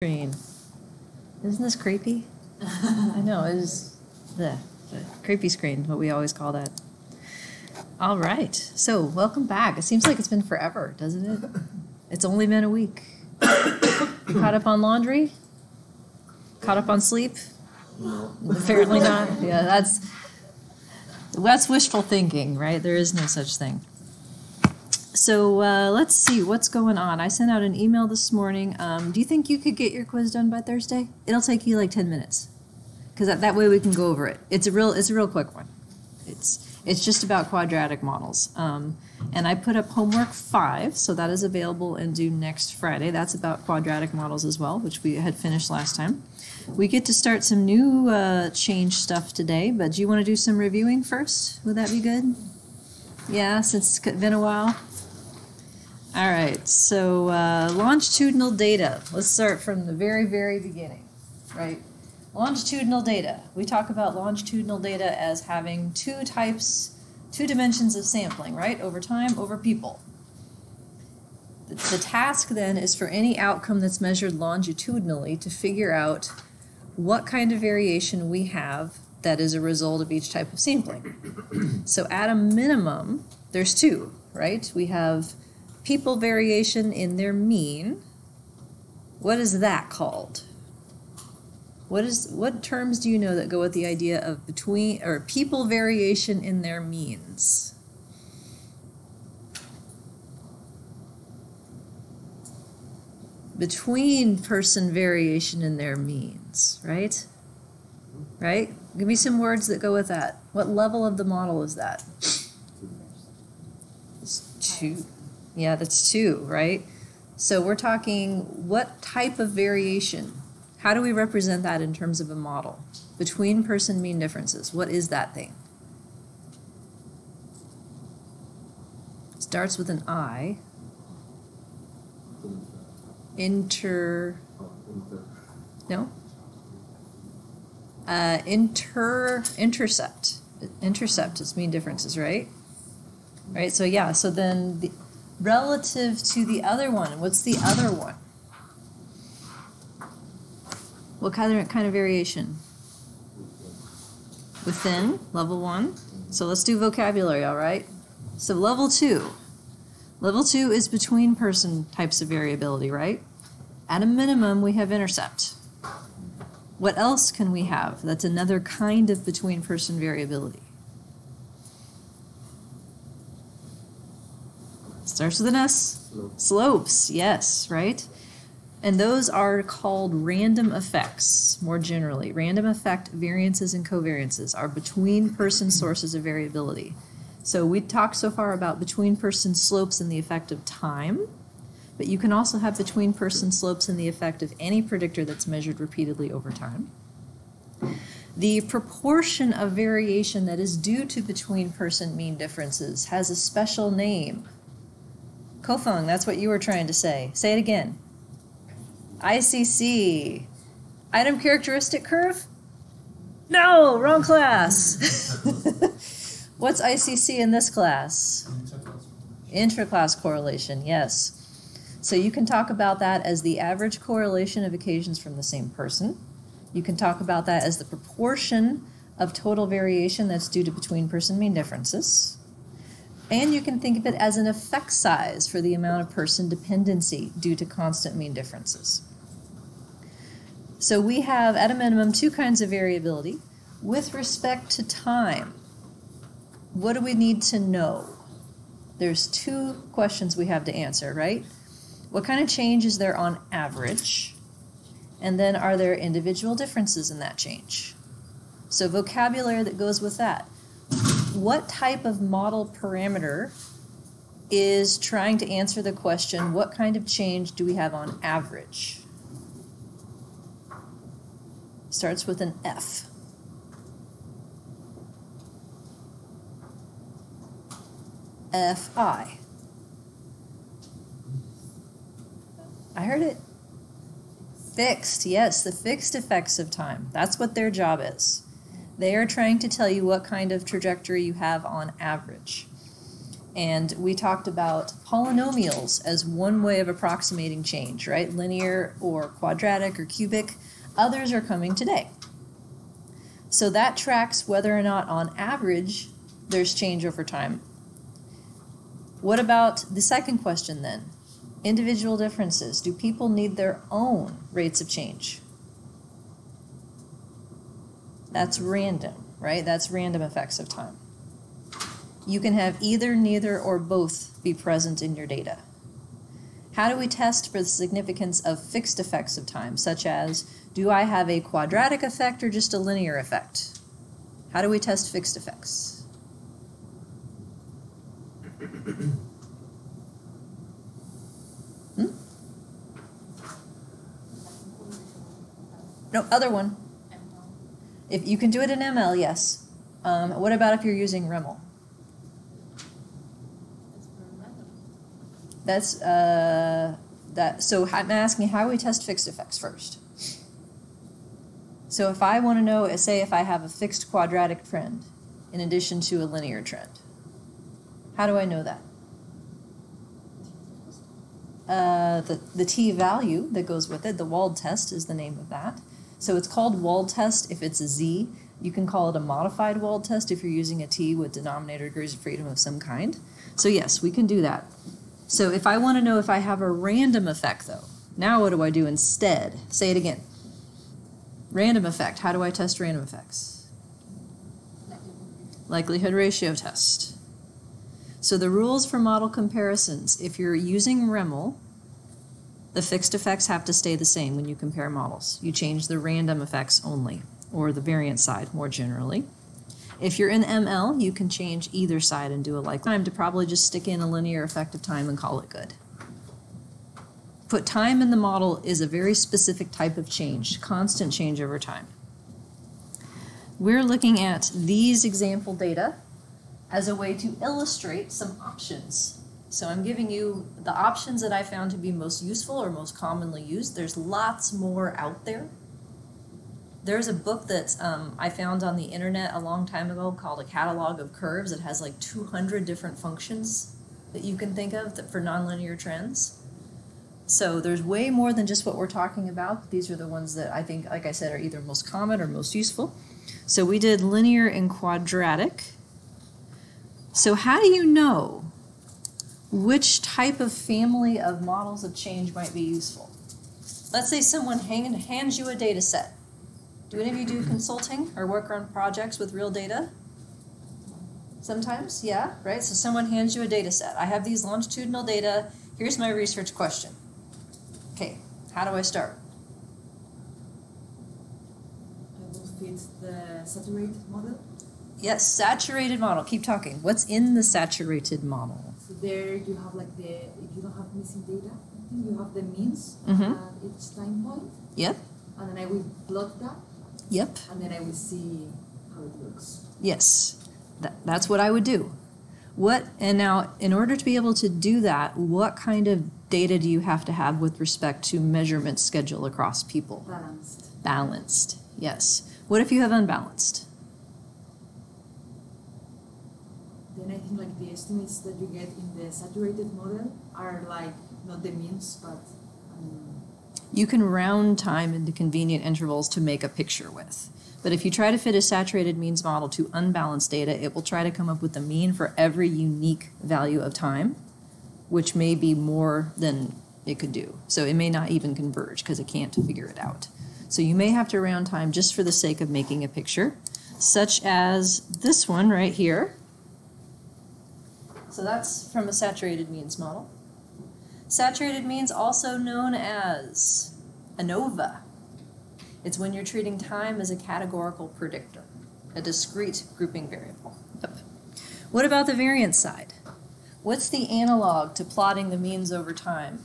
Screen. Isn't this creepy? I know, it is the creepy screen, what we always call that. All right, so welcome back. It seems like it's been forever, doesn't it? It's only been a week. You caught up on laundry? Caught up on sleep? No. Apparently not. Yeah, that's wishful thinking, right? There is no such thing. So let's see what's going on. I sent out an email this morning. Do you think you could get your quiz done by Thursday? It'll take you like 10 minutes, because that way we can go over it. It's a real quick one. It's just about quadratic models. And I put up homework 5, so that is available and due next Friday. That's about quadratic models as well, which we had finished last time. We get to start some new change stuff today, but do you want to do some reviewing first? Would that be good? Yeah, since it's been a while. All right, so longitudinal data. Let's start from the very, very beginning, right? Longitudinal data. We talk about longitudinal data as having two dimensions of sampling, right? Over time, over people. The task then is for any outcome that's measured longitudinally to figure out what kind of variation we have that is a result of each type of sampling. So at a minimum, there's two, right? We have people variation in their mean. What is that called? What terms do you know that go with the idea of people variation in their means? Between person variation in their means, right? Right? Give me some words that go with that. What level of the model is that? It's 2. Yeah, that's 2, right? So we're talking what type of variation? How do we represent that in terms of a model? Between person mean differences. What is that thing? Starts with an I. No? Intercept. Intercept is mean differences, right? Right, so yeah, so then relative to the other one, what's the other one? What kind of variation? Within, level 1. So let's do vocabulary, all right? So level 2. Level 2 is between person types of variability, right? At a minimum, we have intercept. What else can we have? That's another kind of between person variability. Starts with an S. Slopes, yes, right? And those are called random effects, more generally. Random effect variances and covariances are between person sources of variability. So we talked so far about between person slopes and the effect of time, but you can also have between person slopes and the effect of any predictor that's measured repeatedly over time. The proportion of variation that is due to between person mean differences has a special name. Kofung, that's what you were trying to say. Say it again. ICC. Item characteristic curve? No, wrong class. What's ICC in this class? Intra-class correlation, yes. So you can talk about that as the average correlation of occasions from the same person. You can talk about that as the proportion of total variation that's due to between person mean differences. And you can think of it as an effect size for the amount of person dependency due to constant mean differences. So we have, at a minimum, 2 kinds of variability. With respect to time, what do we need to know? There's 2 questions we have to answer, right? What kind of change is there on average? And then are there individual differences in that change? So vocabulary that goes with that. What type of model parameter is trying to answer the question, what kind of change do we have on average? Starts with an F. FI. I heard it. Fixed, yes, the fixed effects of time. That's what their job is. They are trying to tell you what kind of trajectory you have on average. And we talked about polynomials as one way of approximating change, right? Linear or quadratic or cubic. Others are coming today. So that tracks whether or not on average there's change over time. What about the second question then? Individual differences. Do people need their own rates of change? That's random, right? That's random effects of time. You can have either, neither, or both be present in your data. How do we test for the significance of fixed effects of time, such as, do I have a quadratic effect or just a linear effect? How do we test fixed effects? No, other one. If you can do it in ML, yes. What about if you're using REML? That's that. So I'm asking how we test fixed effects first. So if I want to know, say, if I have a fixed quadratic trend in addition to a linear trend, how do I know that? The t-value that goes with it, the Wald test is the name of that. So it's called Wald test if it's a z. You can call it a modified Wald test if you're using a t with denominator degrees of freedom of some kind. So yes, we can do that. So if I want to know if I have a random effect, though, now what do I do instead? Say it again. Random effect. How do I test random effects? Likelihood ratio test. So the rules for model comparisons, if you're using REML, the fixed effects have to stay the same when you compare models. You change the random effects only, or the variance side more generally. If you're in ML, you can change either side and do a likelihood time to probably just stick in a linear effect of time and call it good. Put time in the model is a very specific type of change, constant change over time. We're looking at these example data as a way to illustrate some options. So I'm giving you the options that I found to be most useful or most commonly used. There's lots more out there. There's a book that I found on the internet a long time ago called A Catalog of Curves. It has like 200 different functions that you can think of for nonlinear trends. So there's way more than just what we're talking about. These are the ones that I think, like I said, are either most common or most useful. So we did linear and quadratic. So how do you know which type of family of models of change might be useful? Let's say someone hands you a data set. Do any of you do consulting or work on projects with real data? Sometimes, yeah, right? So someone hands you a data set. I have these longitudinal data. Here's my research question. Okay, how do I start? I will fit the saturated model. Yes, saturated model. Keep talking. What's in the saturated model? So there you have like if you don't have missing data, I think you have the means Mm-hmm. at each time point. Yep. And then I will plot that. Yep. And then I will see how it looks. Yes, that's what I would do. And now, in order to be able to do that, what kind of data do you have to have with respect to measurement schedule across people? Balanced. Balanced, yes. What if you have unbalanced? Then I think like the estimates that you get in the saturated model are like not the means, but you can round time into convenient intervals to make a picture with. But if you try to fit a saturated means model to unbalanced data, it will try to come up with the mean for every unique value of time, which may be more than it could do. So it may not even converge because it can't figure it out. So you may have to round time just for the sake of making a picture, such as this one right here. So that's from a saturated means model. Saturated means also known as ANOVA. It's when you're treating time as a categorical predictor, a discrete grouping variable. Yep. What about the variance side? What's the analog to plotting the means over time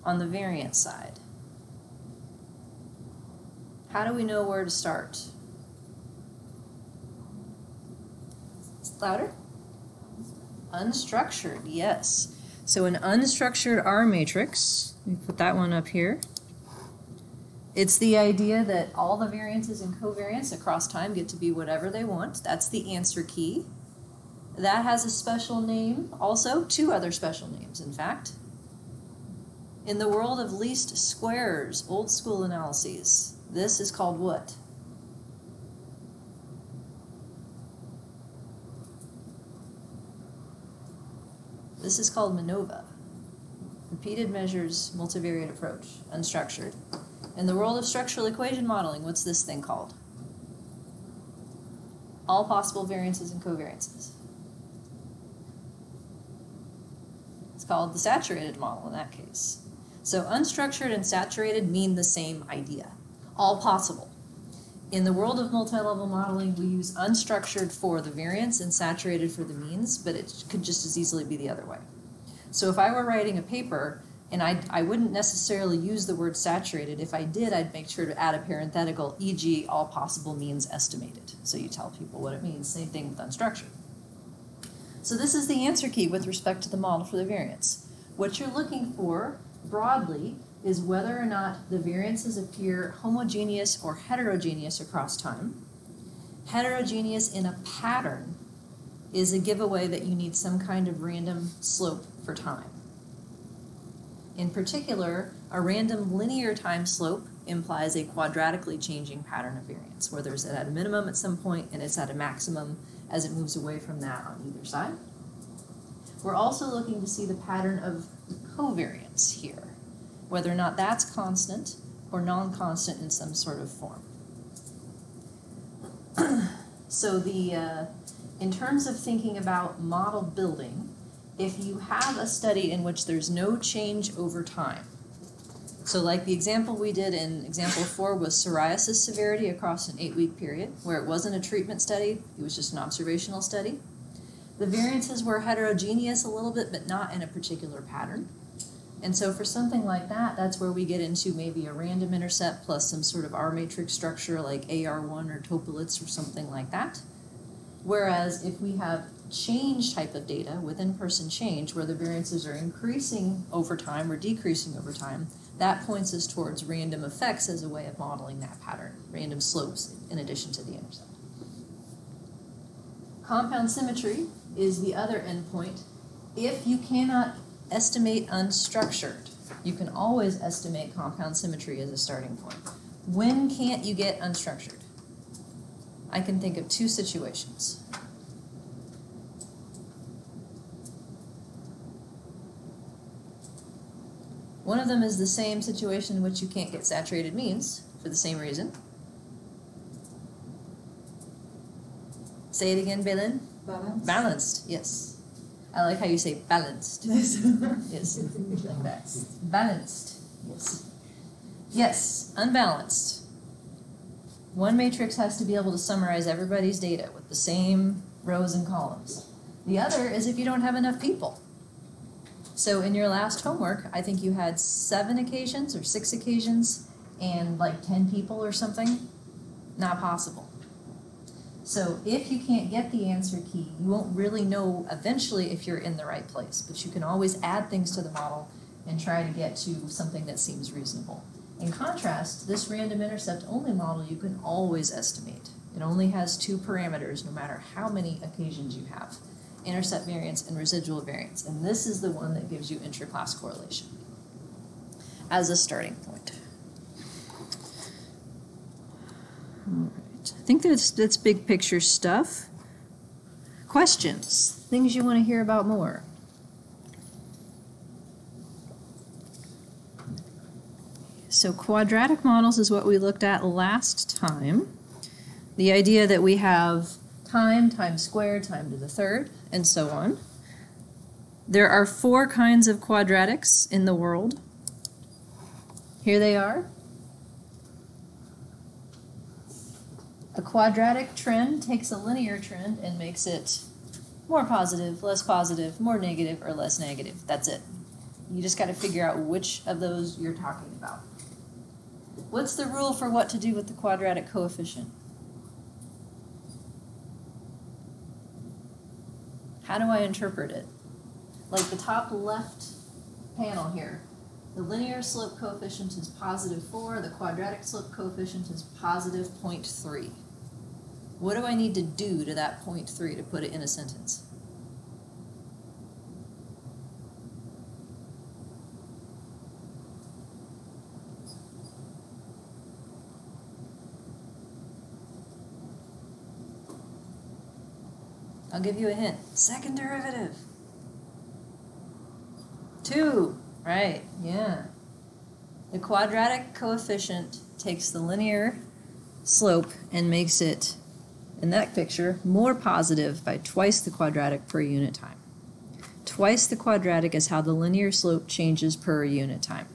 on the variance side? How do we know where to start? Louder? Unstructured, yes. So an unstructured R matrix, let me put that one up here. It's the idea that all the variances and covariance across time get to be whatever they want. That's the answer key. That has a special name also, two other special names, in fact. In the world of least squares, old school analyses, this is called what? This is called MANOVA. Repeated measures multivariate approach, unstructured. In the world of structural equation modeling, what's this thing called? All possible variances and covariances. It's called the saturated model in that case. So unstructured and saturated mean the same idea. All possible. In the world of multi-level modeling, we use unstructured for the variance and saturated for the means, but it could just as easily be the other way. So if I were writing a paper, and I wouldn't necessarily use the word saturated. If I did, I'd make sure to add a parenthetical, e.g. all possible means estimated. So you tell people what it means. Same thing with unstructured. So this is the answer key with respect to the model for the variance. What you're looking for, broadly, is whether or not the variances appear homogeneous or heterogeneous across time. Heterogeneous in a pattern is a giveaway that you need some kind of random slope for time. In particular, a random linear time slope implies a quadratically changing pattern of variance, where there's at a minimum at some point and it's at a maximum as it moves away from that on either side. We're also looking to see the pattern of covariance here, whether or not that's constant or non-constant in some sort of form. So in terms of thinking about model building, if you have a study in which there's no change over time, so like the example we did in example 4 was psoriasis severity across an 8-week period, where it wasn't a treatment study, it was just an observational study. The variances were heterogeneous a little bit, but not in a particular pattern. And so for something like that, that's where we get into maybe a random intercept plus some sort of R matrix structure like AR1 or Topolitz or something like that. Whereas if we have change type of data with in-person change where the variances are increasing over time or decreasing over time, that points us towards random effects as a way of modeling that pattern, random slopes in addition to the intercept. Compound symmetry is the other endpoint. If you cannot estimate unstructured, you can always estimate compound symmetry as a starting point. When can't you get unstructured? I can think of 2 situations. One of them is the same situation in which you can't get saturated means for the same reason. Say it again, Belin. Balanced. Balanced, yes. I like how you say balanced. Yes, like that. Balanced, yes. Yes, unbalanced. One matrix has to be able to summarize everybody's data with the same rows and columns. The other is if you don't have enough people. So in your last homework, I think you had 7 occasions or 6 occasions and like 10 people or something. Not possible. So if you can't get the answer key, you won't really know eventually if you're in the right place, but you can always add things to the model and try to get to something that seems reasonable. In contrast, this random intercept only model you can always estimate. It only has 2 parameters no matter how many occasions you have. Intercept variance and residual variance, and this is the one that gives you inter-class correlation as a starting point. All right, I think that's big picture stuff. Questions, things you want to hear about more? So quadratic models is what we looked at last time. The idea that we have time squared, time to the third, and so on. There are 4 kinds of quadratics in the world. Here they are. A quadratic trend takes a linear trend and makes it more positive, more negative, or less negative. That's it. You just got to figure out which of those you're talking about. What's the rule for what to do with the quadratic coefficient? How do I interpret it? Like the top left panel here, the linear slope coefficient is +4, the quadratic slope coefficient is +0.3. What do I need to do to that 0.3 to put it in a sentence? I'll give you a hint. Second derivative. 2, right, yeah. The quadratic coefficient takes the linear slope and makes it, in that picture, more positive by twice the quadratic per unit time. Twice the quadratic is how the linear slope changes per unit time.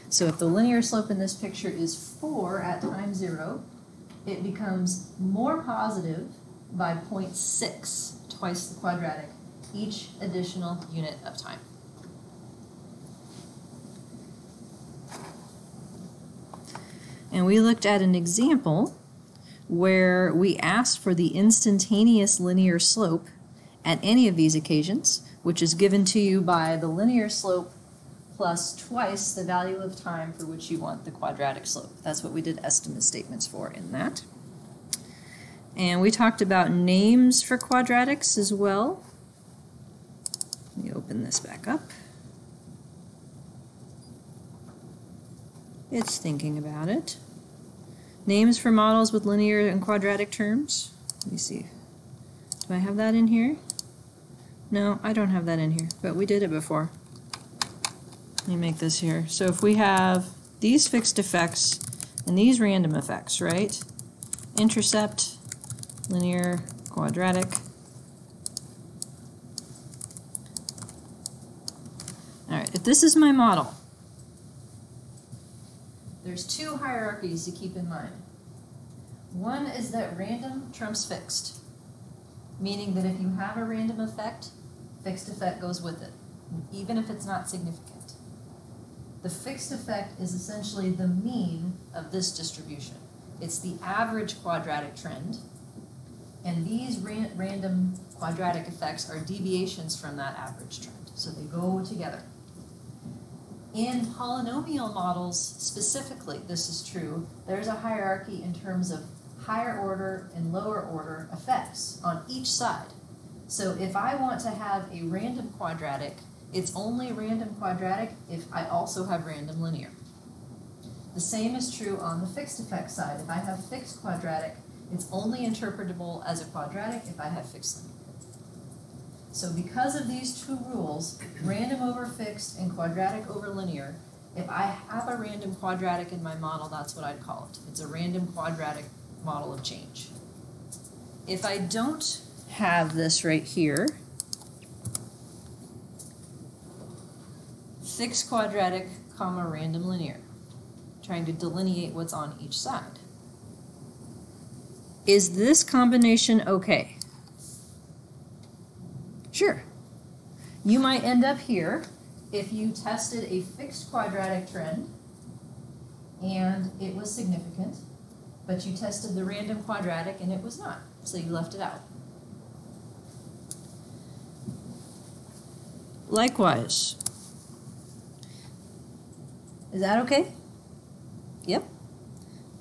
So if the linear slope in this picture is 4 at time 0, it becomes more positive by 0.6, twice the quadratic, each additional unit of time. And we looked at an example where we asked for the instantaneous linear slope at any of these occasions, which is given to you by the linear slope plus twice the value of time for which you want the quadratic slope. That's what we did estimate statements for in that. And we talked about names for quadratics as well. Let me open this back up. It's thinking about it. Names for models with linear and quadratic terms. Let me see. Do I have that in here? No, I don't have that in here, but we did it before. Let me make this here. So if we have these fixed effects and these random effects, right? Intercept, linear, quadratic. All right, if this is my model, there's 2 hierarchies to keep in mind. One is that random trumps fixed, meaning that if you have a random effect, fixed effect goes with it, even if it's not significant. The fixed effect is essentially the mean of this distribution. It's the average quadratic trend, and these random quadratic effects are deviations from that average trend, so they go together. In polynomial models specifically, this is true, there's a hierarchy in terms of higher order and lower order effects on each side. So if I want to have a random quadratic, it's only random quadratic if I also have random linear. The same is true on the fixed effect side. If I have fixed quadratic, it's only interpretable as a quadratic if I have fixed linear. So because of these 2 rules, random over fixed and quadratic over linear, if I have a random quadratic in my model, that's what I'd call it. It's a random quadratic model of change. If I don't have this right here, fixed quadratic, comma, random linear, trying to delineate what's on each side. Is this combination okay? Sure. You might end up here if you tested a fixed quadratic trend and it was significant, but you tested the random quadratic and it was not, so you left it out. Likewise. Is that okay? Yep.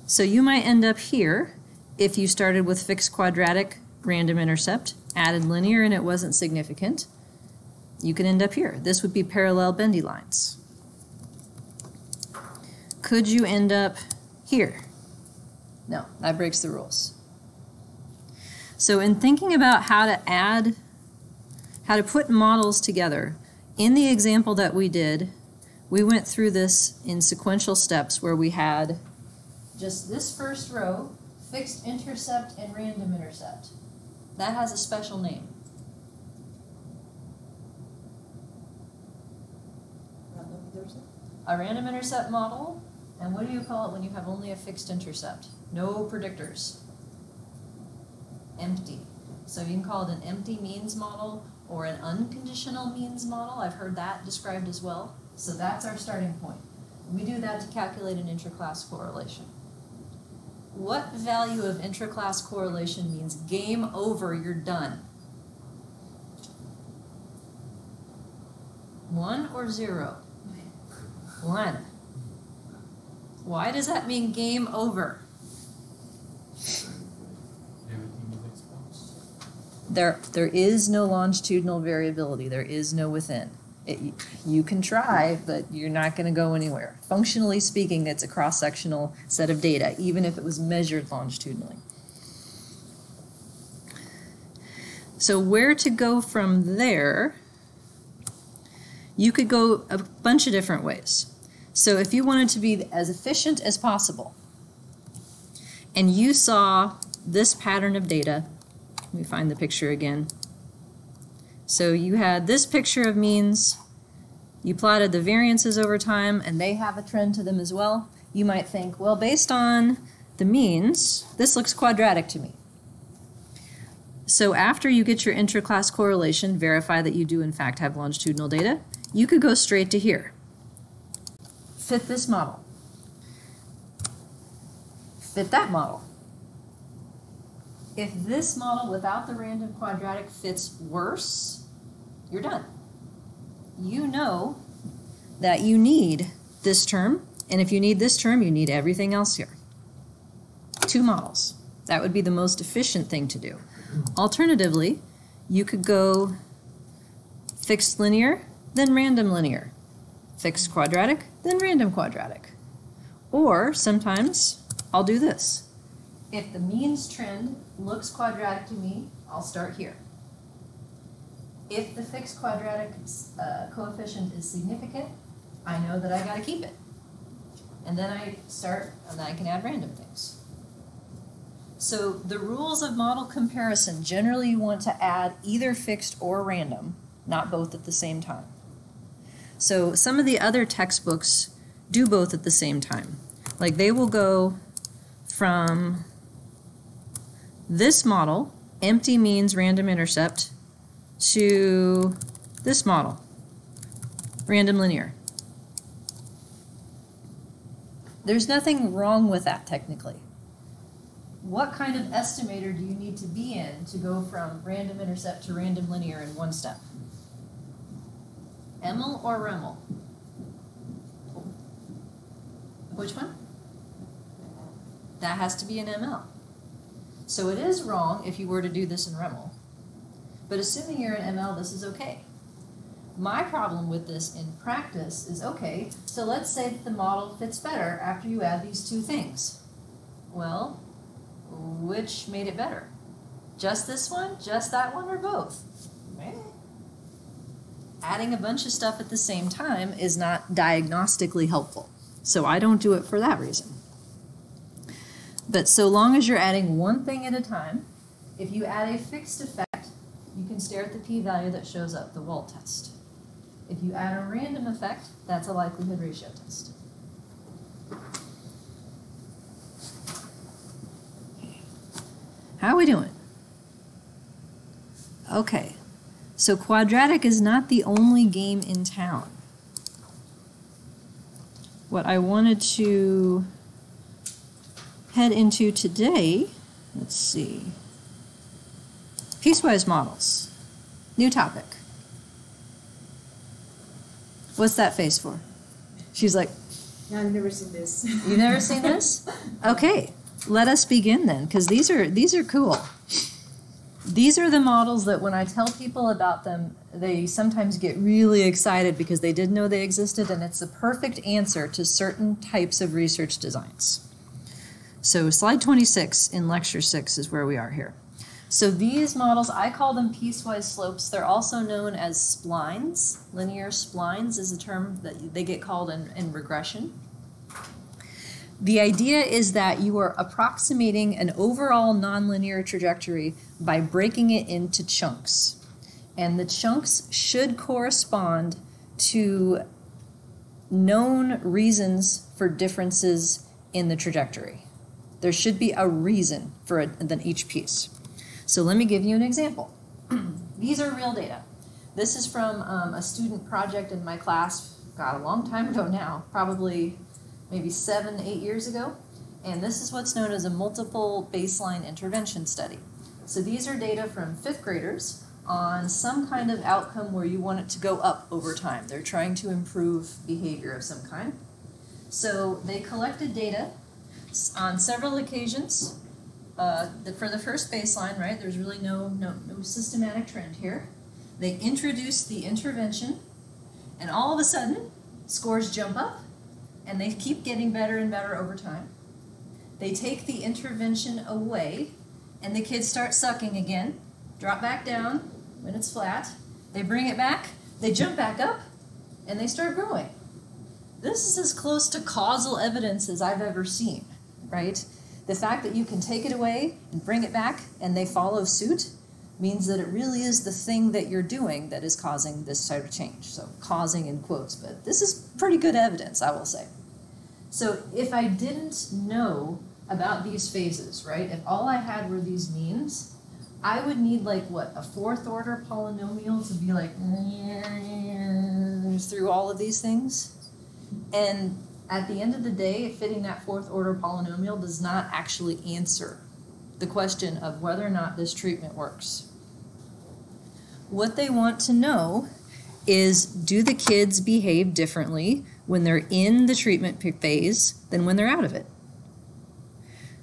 So you might end up here if you started with fixed quadratic, random intercept, added linear, and it wasn't significant. You can end up here. This would be parallel bendy lines. Could you end up here? No, that breaks the rules. So in thinking about how to put models together, in the example that we did, we went through this in sequential steps where we had just this first row, fixed intercept and random intercept. That has a special name. Random intercept? A random intercept model, and what do you call it when you have only a fixed intercept? No predictors. Empty. So you can call it an empty means model or an unconditional means model. I've heard that described as well. So that's our starting point. We do that to calculate an intraclass correlation. What value of intraclass correlation means game over, you're done? 1 or 0? 1. Why does that mean game over? There is no longitudinal variability. There is no within. You can try, but you're not going to go anywhere. Functionally speaking, it's a cross-sectional set of data, even if it was measured longitudinally. So where to go from there, you could go a bunch of different ways. So if you wanted to be as efficient as possible, and you saw this pattern of data, let me find the picture again. So you had this picture of means, you plotted the variances over time, and they have a trend to them as well. You might think, well, based on the means, this looks quadratic to me. So after you get your interclass correlation, verify that you do in fact have longitudinal data, you could go straight to here. Fit this model. Fit that model. If this model without the random quadratic fits worse, you're done. You know that you need this term, and if you need this term, you need everything else here. 2 models. That would be the most efficient thing to do. Alternatively, you could go fixed linear, then random linear. Fixed quadratic, then random quadratic. Or sometimes I'll do this. If the means trend looks quadratic to me, I'll start here. If the fixed quadratic coefficient is significant, I know that I got to keep it. And then I can add random things. So the rules of model comparison, generally you want to add either fixed or random, not both at the same time. So some of the other textbooks do both at the same time. Like they will go from this model, empty means random intercept, to this model, random linear. There's nothing wrong with that technically. What kind of estimator do you need to be in to go from random intercept to random linear in one step? ML or REML? Which one? That has to be an ML. So it is wrong if you were to do this in REML. But assuming you're an ML, this is okay. My problem with this in practice is, okay, so let's say that the model fits better after you add these 2 things. Well, which made it better? Just this one, just that one, or both? Adding a bunch of stuff at the same time is not diagnostically helpful. So I don't do it for that reason. But so long as you're adding one thing at a time, if you add a fixed effect, you can stare at the p-value that shows up, the Wald test. If you add a random effect, that's a likelihood ratio test. How are we doing? Okay, so quadratic is not the only game in town. What I wanted to head into today, let's see, piecewise models, new topic. What's that face for? She's like, Yeah, I've never seen this. You've never seen this? Okay, let us begin then, because these are cool. These are the models that when I tell people about them, they sometimes get really excited because they didn't know they existed, and it's the perfect answer to certain types of research designs. So slide 26 in lecture 6 is where we are here. So these models, I call them piecewise slopes. They're also known as splines. Linear splines is a term that they get called in regression. The idea is that you are approximating an overall nonlinear trajectory by breaking it into chunks. And the chunks should correspond to known reasons for differences in the trajectory. There should be a reason for each piece. So let me give you an example. These are real data. This is from a student project in my class, God, a long time ago now, probably maybe 7, 8 years ago. And this is what's known as a multiple baseline intervention study. So these are data from 5th graders on some kind of outcome where you want it to go up over time. They're trying to improve behavior of some kind. So they collected data on several occasions. For the first baseline, right, there's really no systematic trend here. They introduce the intervention, and all of a sudden, scores jump up, and they keep getting better and better over time. They take the intervention away, and the kids start sucking again, drop back down when it's flat, they bring it back, they jump back up, and they start growing. This is as close to causal evidence as I've ever seen, right? The fact that you can take it away and bring it back and they follow suit means that it really is the thing that you're doing that is causing this sort of change. So causing in quotes, but this is pretty good evidence, I will say. So if I didn't know about these phases, right, if all I had were these means, I would need like what, a fourth order polynomial to be like through all of these things. And at the end of the day, fitting that fourth order polynomial does not actually answer the question of whether or not this treatment works. What they want to know is, do the kids behave differently when they're in the treatment phase than when they're out of it?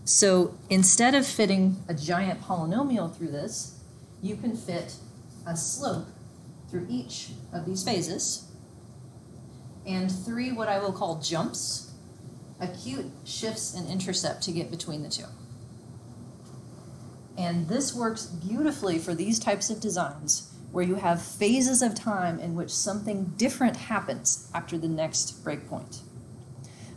So instead of fitting a giant polynomial through this, you can fit a slope through each of these phases and 3 what I will call jumps, acute shifts and intercept to get between the two. And this works beautifully for these types of designs where you have phases of time in which something different happens after the next breakpoint.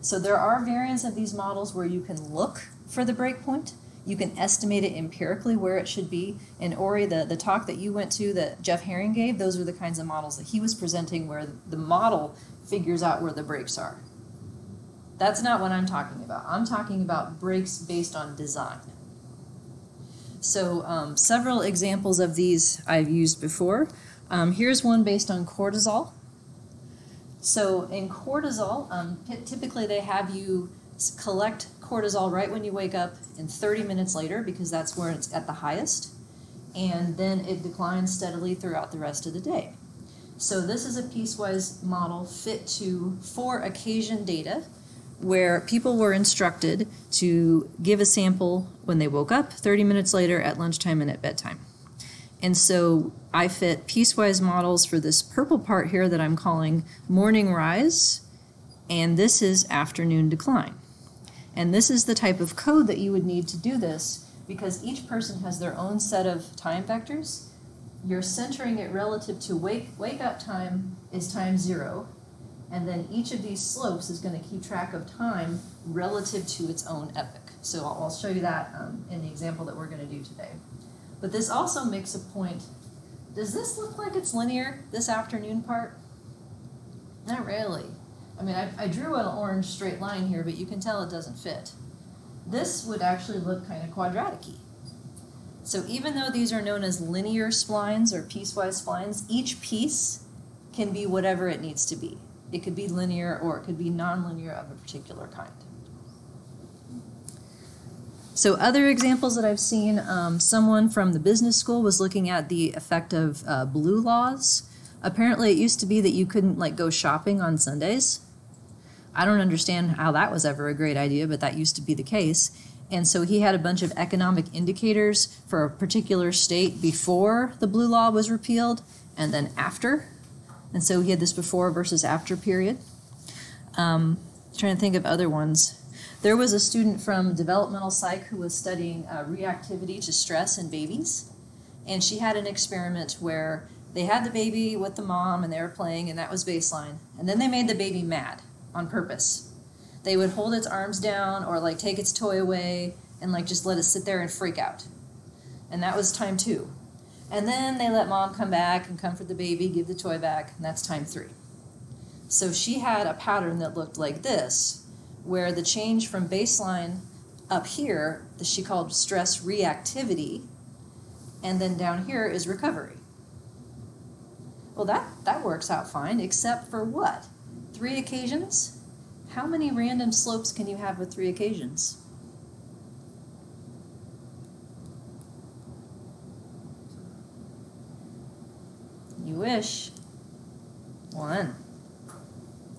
So there are variants of these models where you can look for the breakpoint. You can estimate it empirically where it should be. And Ori, the talk that you went to that Jeff Herring gave, those are the kinds of models that he was presenting where the model figures out where the breaks are. That's not what I'm talking about. I'm talking about breaks based on design. So several examples of these I've used before. Here's one based on cortisol. So in cortisol, typically they have you collect cortisol right when you wake up and 30 minutes later because that's where it's at the highest. And then it declines steadily throughout the rest of the day. So this is a piecewise model fit to 4 occasion data where people were instructed to give a sample when they woke up, 30 minutes later, at lunchtime, and at bedtime. And so I fit piecewise models for this purple part here that I'm calling morning rise, and this is afternoon decline. And this is the type of code that you would need to do this because each person has their own set of time vectors. You're centering it relative to wake up time is time 0. And then each of these slopes is going to keep track of time relative to its own epoch. So I'll show you that in the example that we're going to do today. But this also makes a point. Does this look like it's linear, this afternoon part? Not really. I mean, I drew an orange straight line here, but you can tell it doesn't fit. This would actually look kind of quadratic-y. So even though these are known as linear splines or piecewise splines, each piece can be whatever it needs to be. It could be linear or it could be nonlinear of a particular kind. So other examples that I've seen, someone from the business school was looking at the effect of blue laws. Apparently it used to be that you couldn't go shopping on Sundays. I don't understand how that was ever a great idea, but that used to be the case. And so he had a bunch of economic indicators for a particular state before the blue law was repealed and then after. And so he had this before versus after period. Trying to think of other ones. There was a student from developmental psych who was studying reactivity to stress in babies. And she had an experiment where they had the baby with the mom and they were playing and that was baseline. And then they made the baby mad on purpose. They would hold its arms down or take its toy away and just let it sit there and freak out. And that was time 2. And then they let mom come back and comfort the baby, give the toy back, and that's time 3. So she had a pattern that looked like this, where the change from baseline up here, that she called stress reactivity, and then down here is recovery. Well, that works out fine, except for what? 3 occasions? How many random slopes can you have with 3 occasions? You wish. 1.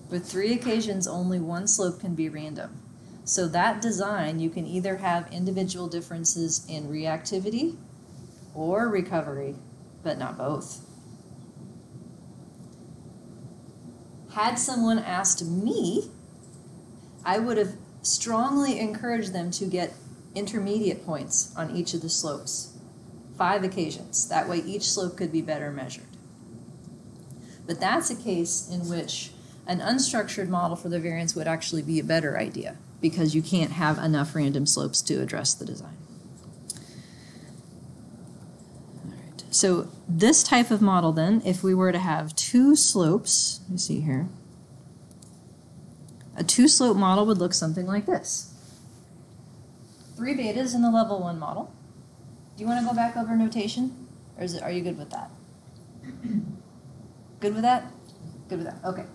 With 3 occasions, only 1 slope can be random. So that design, you can either have individual differences in reactivity or recovery, but not both. Had someone asked me, I would have strongly encouraged them to get intermediate points on each of the slopes 5 occasions. That way each slope could be better measured. But that's a case in which an unstructured model for the variance would actually be a better idea because you can't have enough random slopes to address the design. All right. So this type of model then, if we were to have 2 slopes, let me see here, a 2-slope model would look something like this. 3 betas in the level 1 model. Do you want to go back over notation? Or are you good with that? Good with that? Good with that. Okay.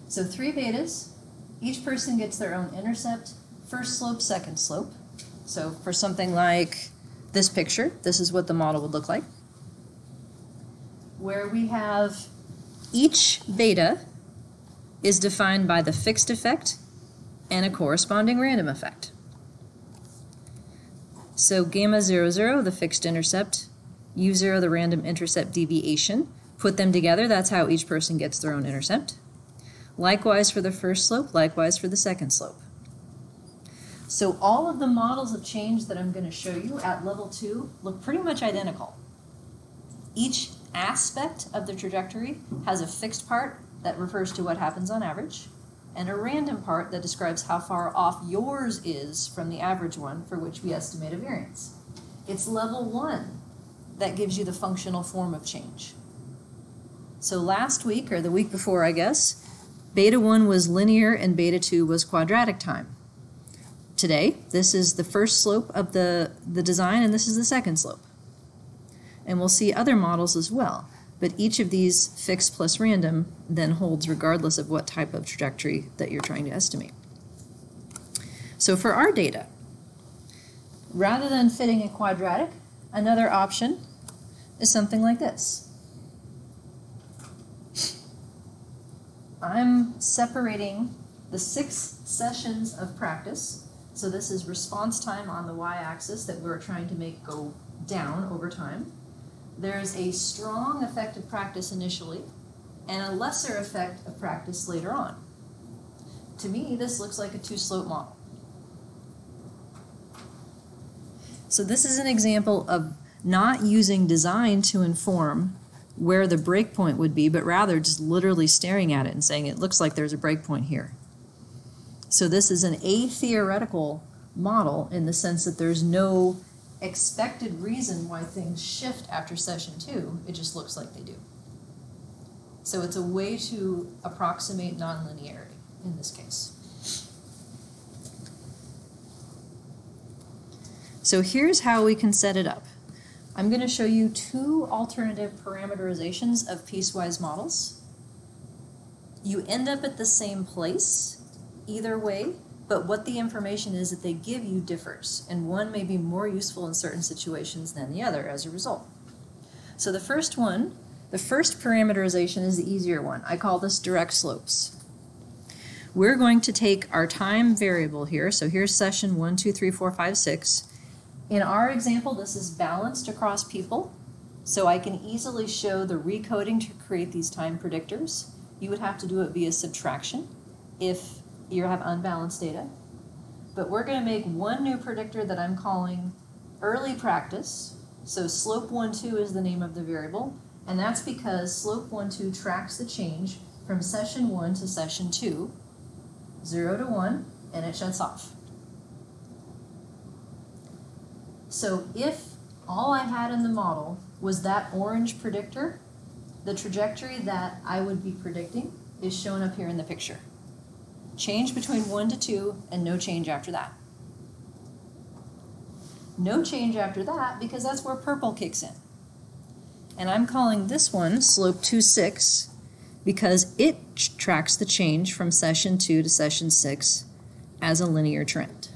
So 3 betas. Each person gets their own intercept. First slope, second slope. So for something like this picture, this is what the model would look like. Where we have each beta is defined by the fixed effect and a corresponding random effect. So gamma 0, 0, the fixed intercept, u0, the random intercept deviation. Put them together, that's how each person gets their own intercept. Likewise for the first slope, likewise for the second slope. So all of the models of change that I'm going to show you at level 2 look pretty much identical. Each aspect of the trajectory has a fixed part that refers to what happens on average, and a random part that describes how far off yours is from the average one for which we estimate a variance. It's level 1 that gives you the functional form of change. So last week, or the week before I guess, beta 1 was linear and beta 2 was quadratic time. Today, this is the first slope of the design and this is the second slope. And we'll see other models as well. But each of these fixed plus random then holds regardless of what type of trajectory that you're trying to estimate. So for our data, rather than fitting a quadratic, another option is something like this. I'm separating the 6 sessions of practice. So this is response time on the y-axis that we're trying to make go down over time. There's a strong effect of practice initially and a lesser effect of practice later on. To me, this looks like a 2-slope model. So this is an example of not using design to inform where the breakpoint would be, but rather just literally staring at it and saying it looks like there's a breakpoint here. So this is an atheoretical model in the sense that there's no expected reason why things shift after session 2, it just looks like they do. So it's a way to approximate nonlinearity in this case. So here's how we can set it up. I'm going to show you 2 alternative parameterizations of piecewise models. You end up at the same place either way, but what the information is that they give you differs, and one may be more useful in certain situations than the other as a result. So the first one, the first parameterization is the easier one. I call this direct slopes. We're going to take our time variable here, so here's session 1, 2, 3, 4, 5, 6. In our example, this is balanced across people, so I can easily show the recoding to create these time predictors. You would have to do it via subtraction if you have unbalanced data. But we're going to make one new predictor that I'm calling early practice. So slope 1, 2 is the name of the variable, and that's because slope 1, 2 tracks the change from session 1 to session 2, 0 to 1, and it shuts off. So if all I had in the model was that orange predictor, the trajectory that I would be predicting is shown up here in the picture. Change between 1 to 2 and no change after that. No change after that because that's where purple kicks in. And I'm calling this one slope 2, 6 because it tracks the change from session 2 to session 6 as a linear trend.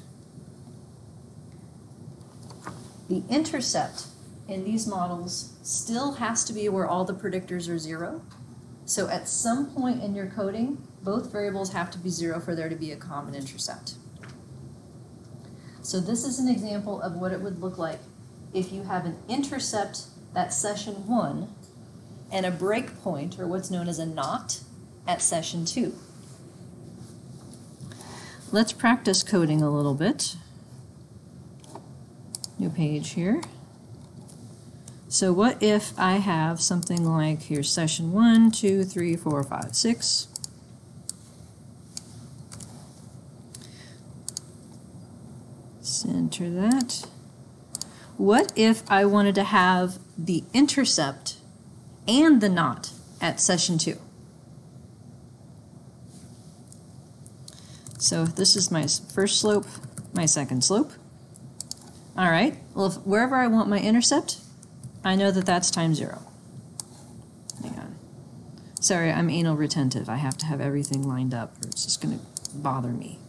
The intercept in these models still has to be where all the predictors are 0. So at some point in your coding, both variables have to be 0 for there to be a common intercept. So this is an example of what it would look like if you have an intercept that's session 1 and a breakpoint, or what's known as a knot, at session 2. Let's practice coding a little bit. New page here. So what if I have something like, here's session 1, 2, 3, 4, 5, 6. Center that. What if I wanted to have the intercept and the knot at session 2? So this is my first slope, my second slope. All right, well, wherever I want my intercept, I know that that's times 0. Hang on. Sorry, I'm anal retentive. I have to have everything lined up or it's just going to bother me.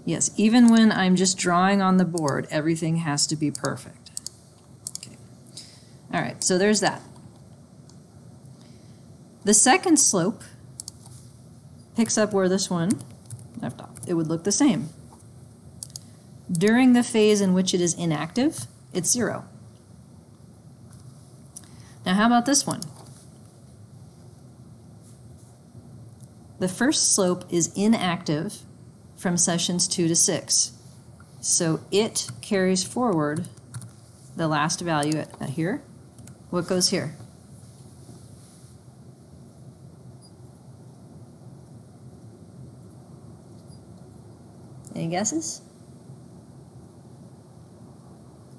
Yes, even when I'm just drawing on the board, everything has to be perfect. Okay. All right, so there's that. The second slope picks up where this one left off. It would look the same. During the phase in which it is inactive, it's 0. Now how about this one? The first slope is inactive from sessions 2 to 6. So it carries forward the last value at here. What goes here? Any guesses?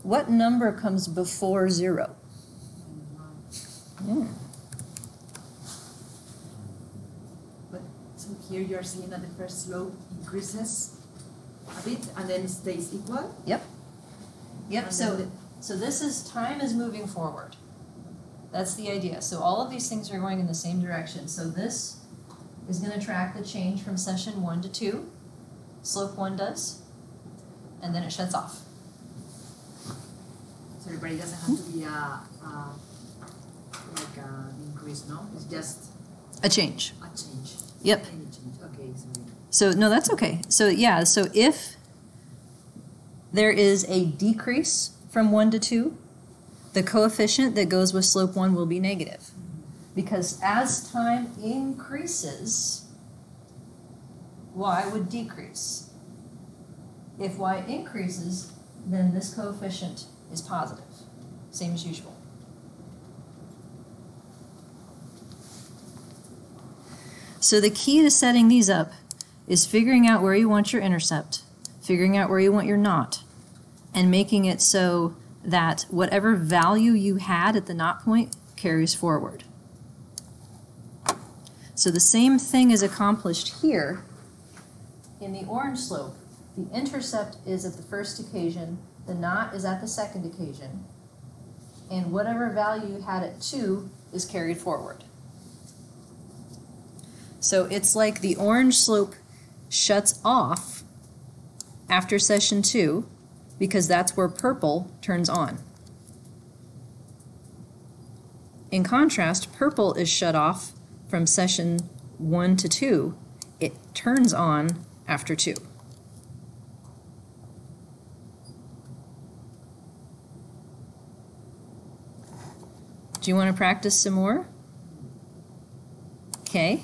What number comes before 0? Yeah. But so here you're seeing that the first slope increases a bit and then it stays equal? Yep. Yep, And so this is, time is moving forward. That's the idea. So all of these things are going in the same direction. So this is going to track the change from session 1 to 2. Slope 1 does. And then it shuts off. So everybody doesn't have to be like an increase, no? It's just A change. a change. Yep. Any change. Okay, sorry. So no, that's okay. So yeah, so if there is a decrease from 1 to 2, the coefficient that goes with slope 1 will be negative. Because as time increases, y would decrease. If y increases, then this coefficient is positive. Same as usual. So the key to setting these up is figuring out where you want your intercept, figuring out where you want your knot, and making it so that whatever value you had at the knot point carries forward. So the same thing is accomplished here in the orange slope. The intercept is at the first occasion, the knot is at the second occasion, and whatever value you had at 2 is carried forward. So it's like the orange slope shuts off after session 2 because that's where purple turns on. In contrast, purple is shut off from session 1 to 2. It turns on after 2. Do you want to practice some more? Okay.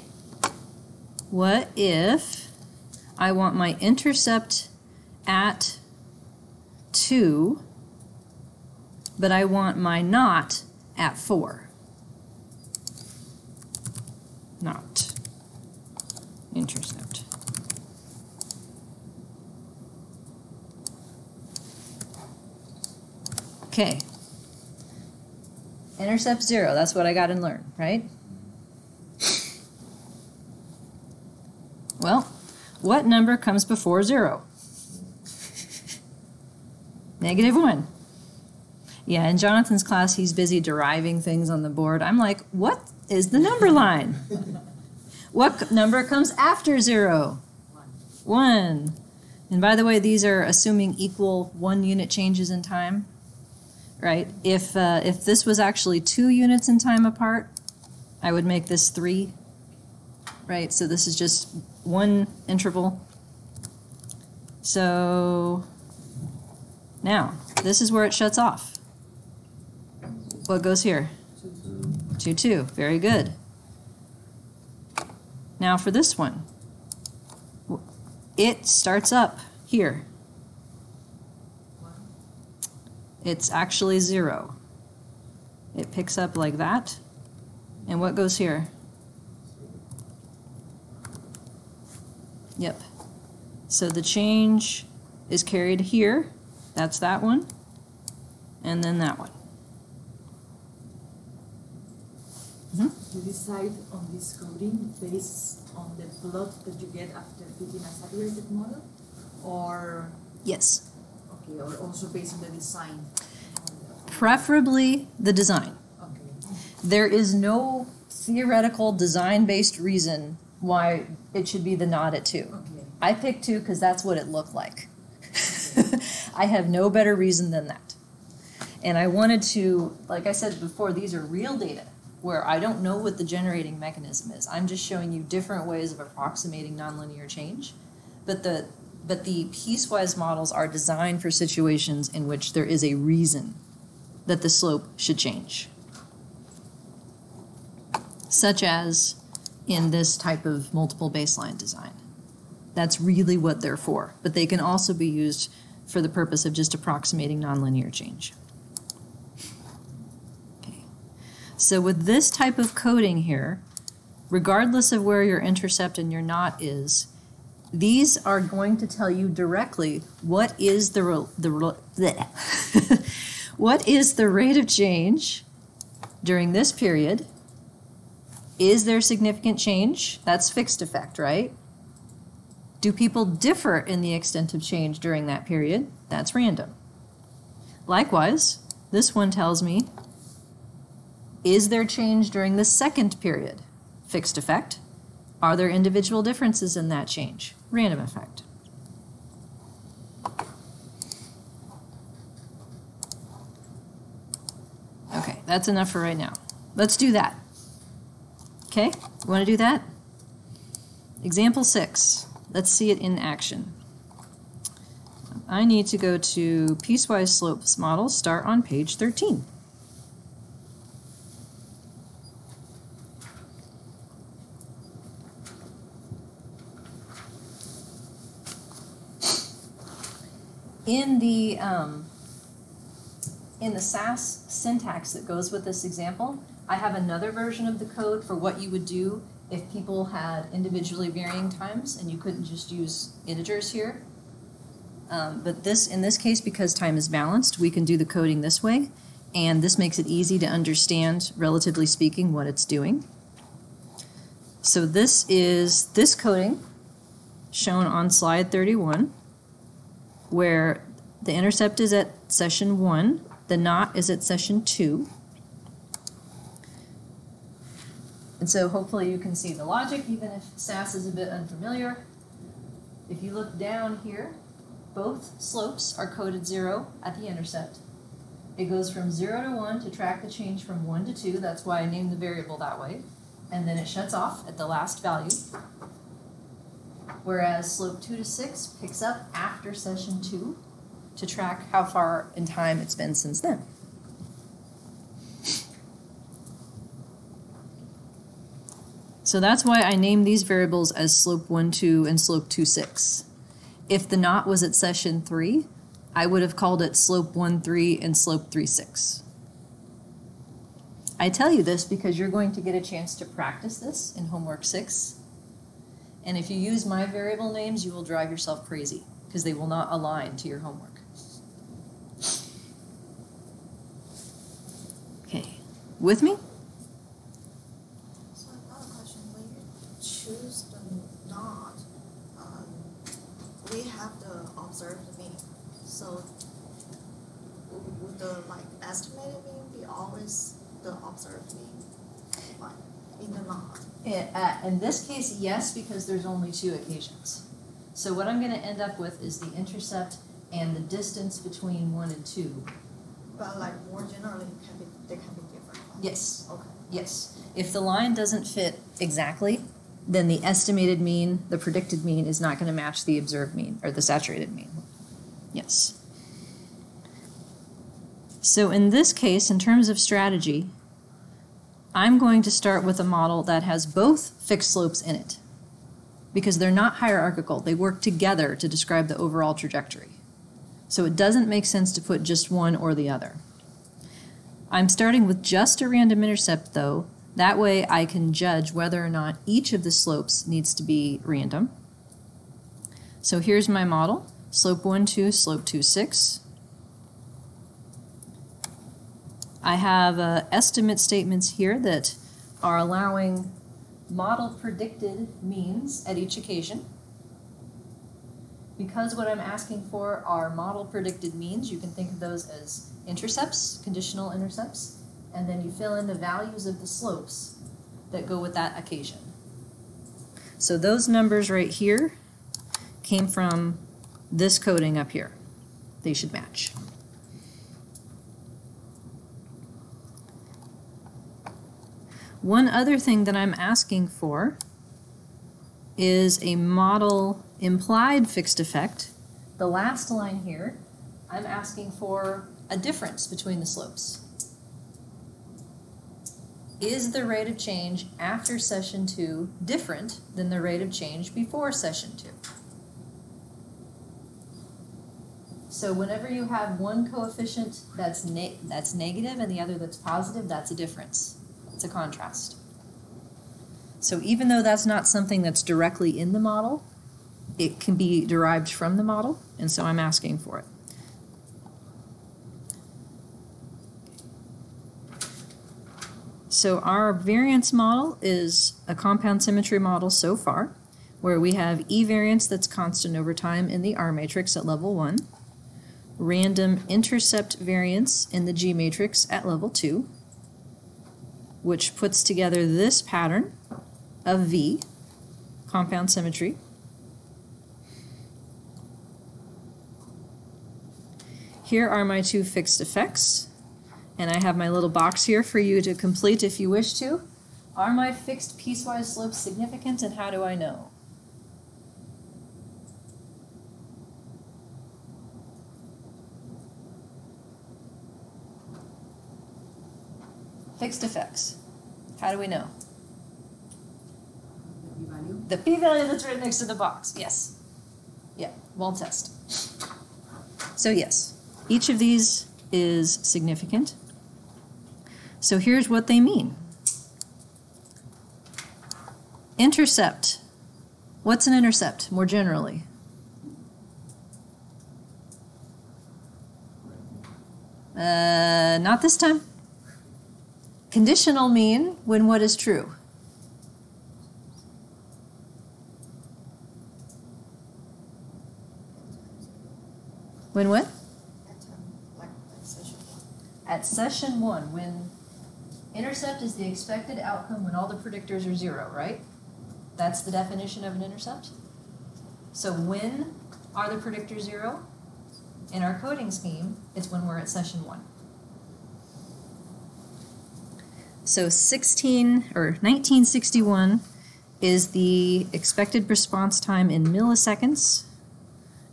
What if I want my intercept at 2, but I want my knot at 4? Knot. Intercept. Okay. Intercept 0, that's what I got and learned, right? Well, what number comes before 0? -1. Yeah, in Jonathan's class, he's busy deriving things on the board. I'm like, what is the number line? What number comes after 0? 1. And by the way, these are assuming equal 1 unit changes in time, right? If this was actually 2 units in time apart, I would make this 3, right? So this is just 1 interval. So now, this is where it shuts off. What goes here? 2, 2. Very good. Now for this one, it starts up here. It's actually 0. It picks up like that. And what goes here? Yep. So the change is carried here. That's that one. And then that one. You decide on this coding based on the plot that you get after fitting a saturated model, or Yes. okay, or also based on the design. Preferably the design. Okay. There is no theoretical design-based reason why it should be the not at 2. Okay. I picked 2 because that's what it looked like. I have no better reason than that. And I wanted to, like I said before, these are real data where I don't know what the generating mechanism is. I'm just showing you different ways of approximating nonlinear change. But the piecewise models are designed for situations in which there is a reason that the slope should change, such as in this type of multiple baseline design. That's really what they're for, but they can also be used for the purpose of just approximating nonlinear change. Okay. So with this type of coding here, regardless of where your intercept and your knot is, these are going to tell you directly what is what is the rate of change during this period. Is there significant change? That's fixed effect, right? Do people differ in the extent of change during that period? That's random. Likewise, this one tells me, is there change during the second period? Fixed effect. Are there individual differences in that change? Random effect. Okay, that's enough for right now. Let's do that. Okay, you want to do that? Example 6. Let's see it in action. I need to go to piecewise slopes model, start on page 13. In the SAS syntax that goes with this example, I have another version of the code for what you would do if people had individually varying times and you couldn't just use integers here. But in this case, because time is balanced, we can do the coding this way, and this makes it easy to understand, relatively speaking, what it's doing. So this is this coding shown on slide 31, where the intercept is at session 1, the knot is at session 2. And so hopefully you can see the logic, even if SAS is a bit unfamiliar. If you look down here, both slopes are coded 0 at the intercept. It goes from 0 to 1 to track the change from 1 to 2. That's why I named the variable that way. And then it shuts off at the last value. Whereas slope 2 to 6 picks up after session 2 to track how far in time it's been since then. So that's why I named these variables as slope 1, 2, and slope 2, 6. If the knot was at session 3, I would have called it slope 1, 3, and slope 3, 6. I tell you this because you're going to get a chance to practice this in homework 6. And if you use my variable names, you will drive yourself crazy because they will not align to your homework. Okay, with me? So I have a question. When you choose the knot, we have the observed mean. So would the estimated mean be always the observed mean, like in the knot? In this case, yes, because there's only 2 occasions. So what I'm going to end up with is the intercept and the distance between 1 and 2. But more generally, they can be different. Right? Yes. Okay. Yes. If the line doesn't fit exactly, then the estimated mean, the predicted mean, is not going to match the observed mean, or the saturated mean. Yes. So in this case, in terms of strategy, I'm going to start with a model that has both fixed slopes in it, because they're not hierarchical. They work together to describe the overall trajectory. So it doesn't make sense to put just one or the other. I'm starting with just a random intercept though. That way I can judge whether or not each of the slopes needs to be random. So here's my model, slope 1, 2, slope 2, 6. I have estimate statements here that are allowing model predicted means at each occasion. Because what I'm asking for are model predicted means, you can think of those as intercepts, conditional intercepts, and then you fill in the values of the slopes that go with that occasion. So those numbers right here came from this coding up here. They should match. One other thing that I'm asking for is a model implied fixed effect. The last line here, I'm asking for a difference between the slopes. Is the rate of change after session 2 different than the rate of change before session 2? So whenever you have one coefficient that's negative and the other that's positive, that's a difference. It's a contrast. So even though that's not something that's directly in the model, it can be derived from the model, and so I'm asking for it. So our variance model is a compound symmetry model so far, where we have E variance that's constant over time in the R matrix at level 1, random intercept variance in the G matrix at level 2, which puts together this pattern of V, compound symmetry. Here are my two fixed effects, and I have my little box here for you to complete if you wish to. Are my fixed piecewise slopes significant, and how do I know? Fixed effects. How do we know? The p-value. The p-value that's right next to the box, yes. Yeah, well test. So yes, each of these is significant. So here's what they mean. Intercept. What's an intercept, more generally? Not this time. Conditional mean when what is true? When what? At session 1, when intercept is the expected outcome when all the predictors are 0, right? That's the definition of an intercept. So when are the predictors 0? In our coding scheme, it's when we're at session 1. So 1961 is the expected response time in milliseconds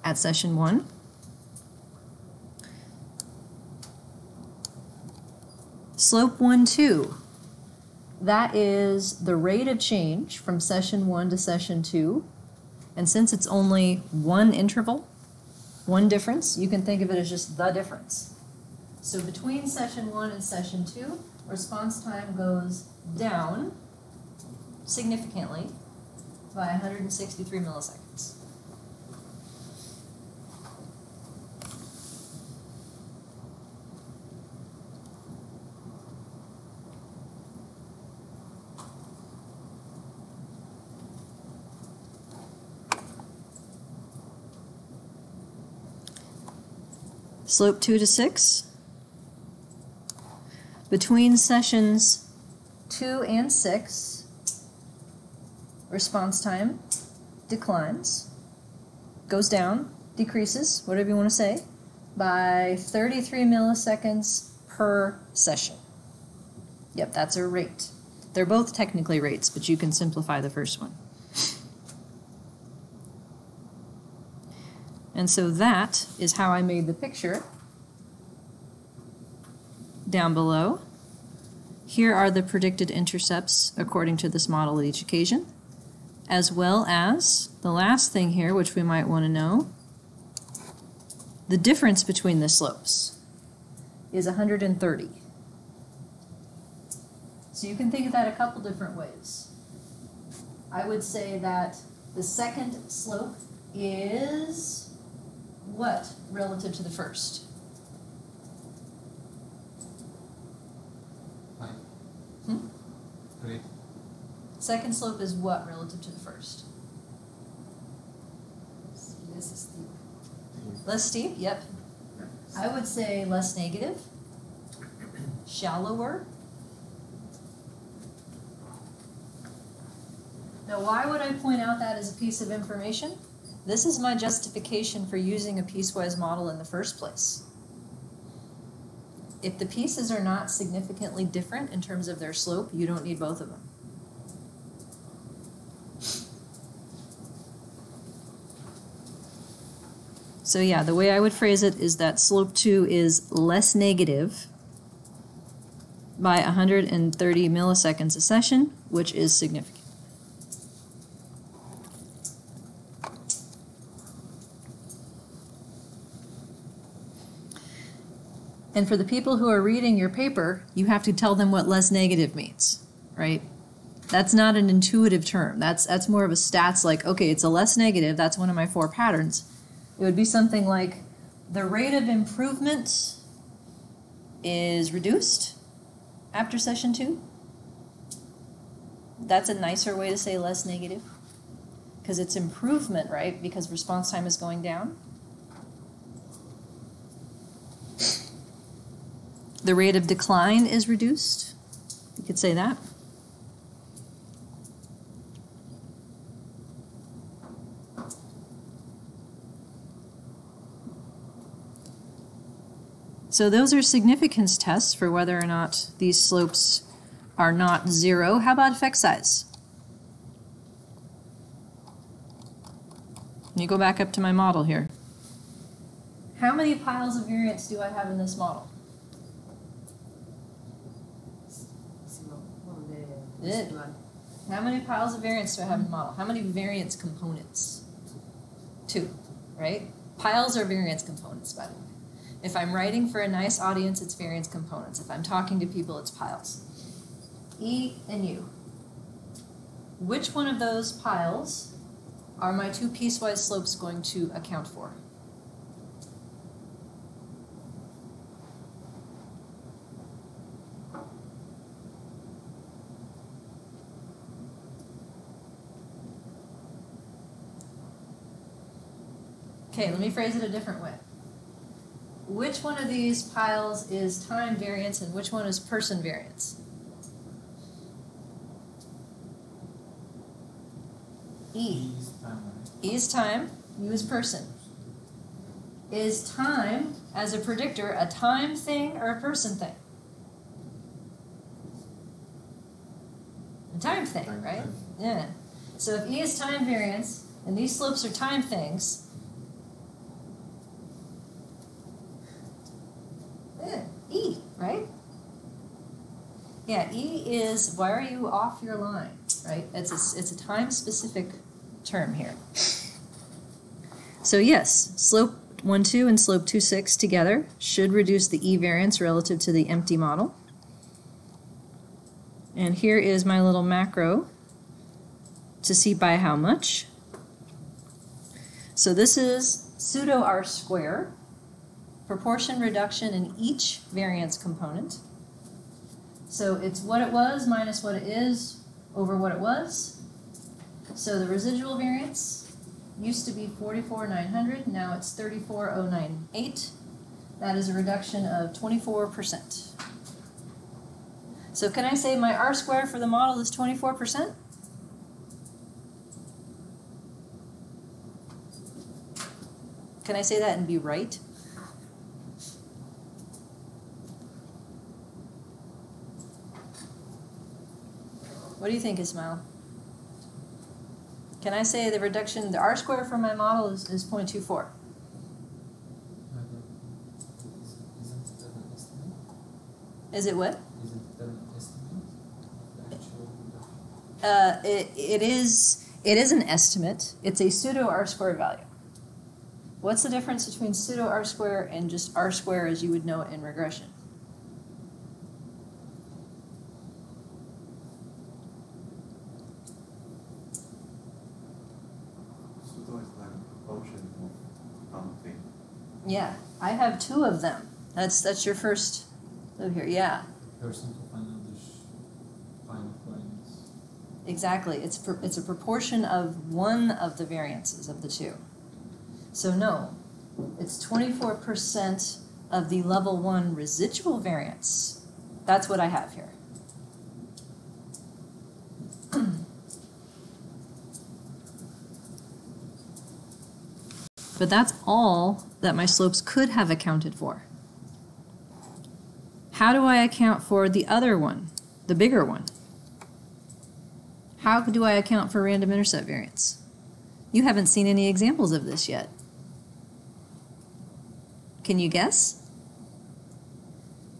at session 1. Slope 1, 2, that is the rate of change from session 1 to session 2. And since it's only one interval, one difference, you can think of it as just the difference. So between session 1 and session 2, response time goes down significantly by 163 milliseconds. Slope 2 to 6. Between sessions 2 and 6, response time declines, goes down, decreases, whatever you want to say, by 33 milliseconds per session. Yep, that's a rate. They're both technically rates, but you can simplify the first one. And so that is how I made the picture down below. Here are the predicted intercepts according to this model at each occasion, as well as the last thing here, which we might want to know, the difference between the slopes is 130. So you can think of that a couple different ways. I would say that the second slope is what relative to the first? Great. Second slope is what relative to the first? Less steep. Less steep, yep. I would say less negative, shallower. Now, why would I point out that as a piece of information? This is my justification for using a piecewise model in the first place. If the pieces are not significantly different in terms of their slope, you don't need both of them. So yeah, the way I would phrase it is that slope 2 is less negative by 130 milliseconds a session, which is significant. And for the people who are reading your paper, you have to tell them what less negative means, right? That's not an intuitive term. That's more of a stats like, okay, it's a less negative, that's one of my 4 patterns. It would be something like the rate of improvement is reduced after session 2. That's a nicer way to say less negative because it's improvement, right? Because response time is going down. The rate of decline is reduced. You could say that. So those are significance tests for whether or not these slopes are not 0. How about effect size? Let me go back up to my model here. How many piles of variance do I have in this model? Good. How many piles of variance do I have in the model? How many variance components? 2, right? Piles are variance components, by the way. If I'm writing for a nice audience, it's variance components. If I'm talking to people, it's piles. E and U. Which one of those piles are my 2 piecewise slopes going to account for? Okay, let me phrase it a different way. Which one of these piles is time variance and which one is person variance? E. E is time, U is person. Is time, as a predictor, a time thing or a person thing? A time thing, right? Yeah. So if E is time variance and these slopes are time things, E, right? Yeah, E is, why are you off your line, right? It's a time-specific term here. So yes, slope 1,2 and slope 2,6 together should reduce the E variance relative to the empty model. And here is my little macro to see by how much. So this is pseudo R square. Proportion reduction in each variance component. So it's what it was minus what it is over what it was. So the residual variance used to be 44,900, now it's 34,098. That is a reduction of 24%. So can I say my R square for the model is 24%? Can I say that and be right? What do you think, Ismail? Can I say the reduction, the R square for my model is 0.24? Isn't that an estimate? Is it what? Isn't that an estimate of the actual reduction? It is an estimate. It's a pseudo R square value. What's the difference between pseudo R square and just R square as you would know it in regression? Yeah, I have 2 of them. That's your first over here. Yeah, Person to find variance. exactly. It's a proportion of one of the variances of the 2. So no, it's 24% of the level 1 residual variance. That's what I have here. But that's all that my slopes could have accounted for. How do I account for the other one, the bigger one? How do I account for random intercept variance? You haven't seen any examples of this yet. Can you guess?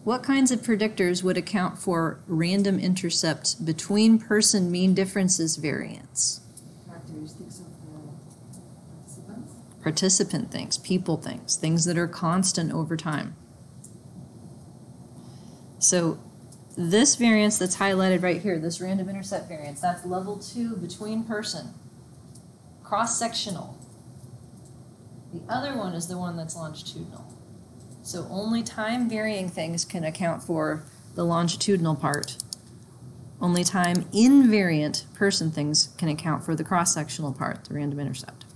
What kinds of predictors would account for random intercept between person mean differences variance? Characteristics of the participants. Participant things, people things that are constant over time. So this variance that's highlighted right here, this random intercept variance, that's level 2 between person, cross-sectional. The other one is the one that's longitudinal. So only time varying things can account for the longitudinal part. Only time invariant person things can account for the cross-sectional part, the random intercept.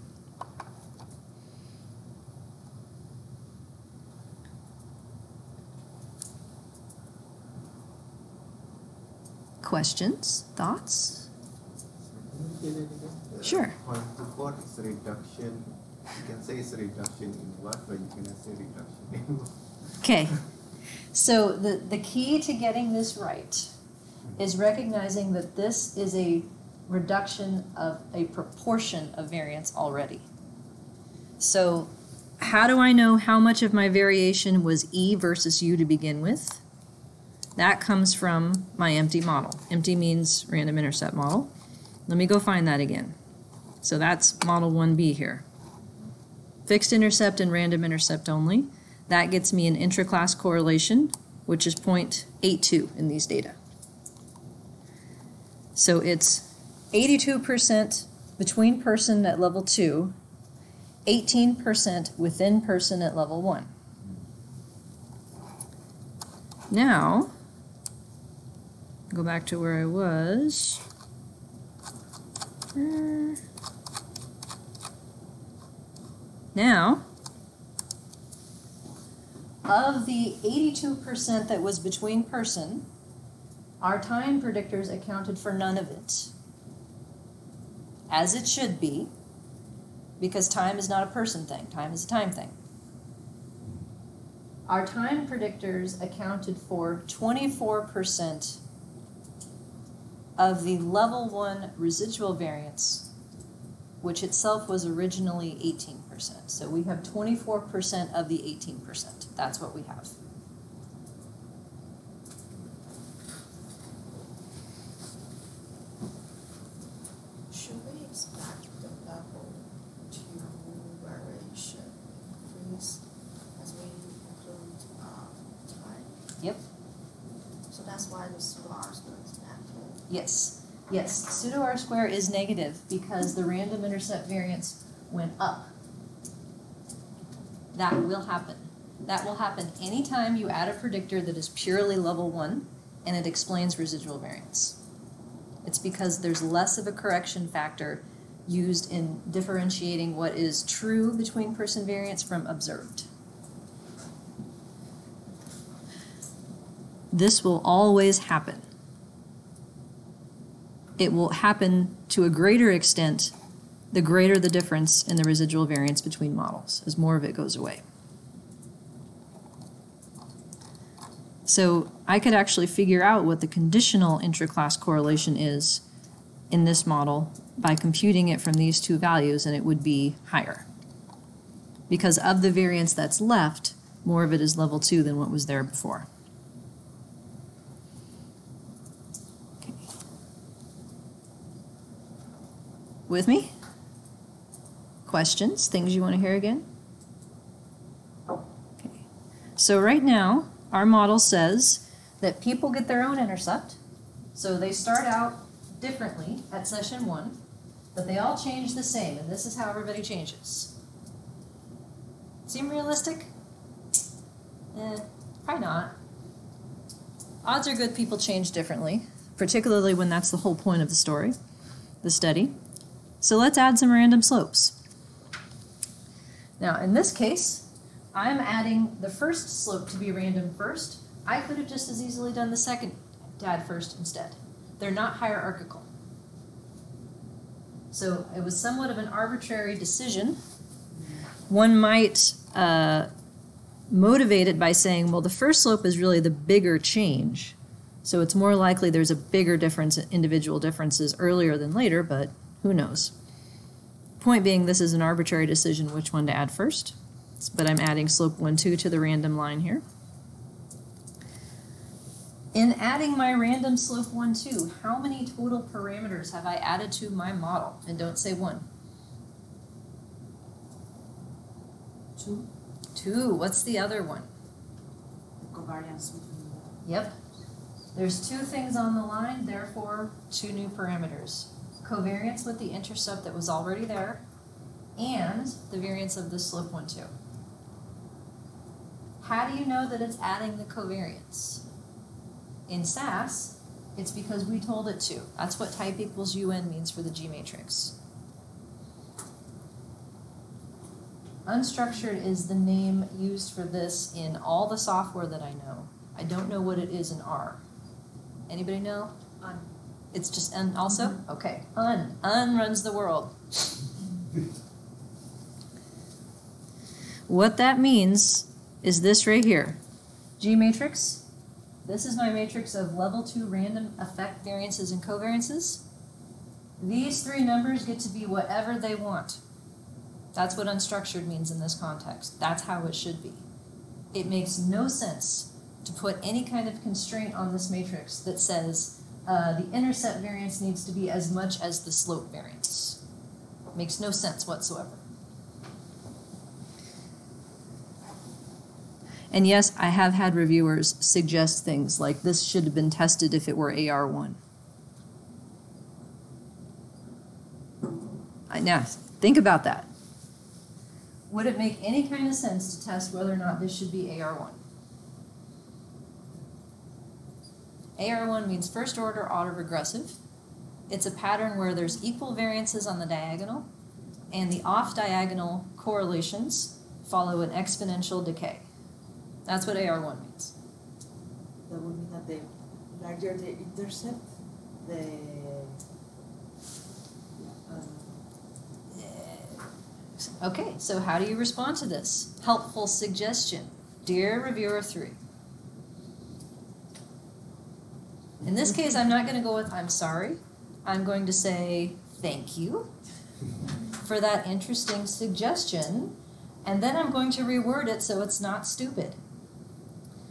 Questions? Thoughts? Sure. 1 to 4 is reduction. You can say it's reduction in what, but you cannot say reduction in what. Okay. So the key to getting this right is recognizing that this is a reduction of a proportion of variance already. So how do I know how much of my variation was E versus U to begin with? That comes from my empty model. Empty means random intercept model. Let me go find that again. So that's model 1B here. Fixed intercept and random intercept only. That gets me an intra-class correlation, which is 0.82 in these data. So it's 82% between person at level 2, 18% within person at level 1. Now, go back to where I was. Now, of the 82% that was between person, our time predictors accounted for none of it. As it should be, because time is not a person thing, time is a time thing. Our time predictors accounted for 24% of the level 1 residual variance, which itself was originally 18%. So we have 24% of the 18%. That's what we have. Should we expect the level 2 variation increase as we include time? Yep. So that's why the square is negative. Yes. Yes. Pseudo R-square is negative because the random intercept variance went up. That will happen. That will happen anytime you add a predictor that is purely level 1 and it explains residual variance. It's because there's less of a correction factor used in differentiating what is true between person variance from observed. This will always happen. It will happen to a greater extent the greater the difference in the residual variance between models, as more of it goes away. So I could actually figure out what the conditional intra-class correlation is in this model by computing it from these 2 values, and it would be higher. Because of the variance that's left, more of it is level 2 than what was there before. Okay. With me? Questions? Things you want to hear again? Okay. So right now, our model says that people get their own intercept. So they start out differently at session 1, but they all change the same, and this is how everybody changes. Seem realistic? Probably not. Odds are good people change differently, particularly when that's the whole point of the story, the study. So let's add some random slopes. Now, in this case, I'm adding the first slope to be random first. I could have just as easily done the second to add first instead. They're not hierarchical. So it was somewhat of an arbitrary decision. One might motivate it by saying, well, the first slope is really the bigger change. So it's more likely there's a bigger difference, individual differences earlier than later, but who knows? Point being, this is an arbitrary decision which one to add first. But I'm adding slope 1, 2 to the random line here. In adding my random slope 1, 2, how many total parameters have I added to my model? And don't say 1. 2. 2. What's the other one? Covariance between Yep. There's 2 things on the line, therefore 2 new parameters. Covariance with the intercept that was already there, and the variance of the slope 1, 2. How do you know that it's adding the covariance? In SAS, it's because we told it to. That's what type equals UN means for the G matrix. Unstructured is the name used for this in all the software that I know. I don't know what it is in R. Anybody know? Un. It's just un also? Okay. Un runs the world. What that means is this right here. G matrix. This is my matrix of level 2 random effect variances and covariances. These 3 numbers get to be whatever they want. That's what unstructured means in this context. That's how it should be. It makes no sense to put any kind of constraint on this matrix that says the intercept variance needs to be as much as the slope variance. Makes no sense whatsoever. And yes, I have had reviewers suggest things like this should have been tested if it were AR1. Now, think about that. Would it make any kind of sense to test whether or not this should be AR1? AR1 means first order autoregressive. It's a pattern where there's equal variances on the diagonal, and the off-diagonal correlations follow an exponential decay. That's what AR1 means. That would mean that the larger the intercept, the Okay, so how do you respond to this? Helpful suggestion. Dear Reviewer 3. In this case, I'm not going to go with I'm sorry. I'm going to say thank you for that interesting suggestion, and then I'm going to reword it so it's not stupid.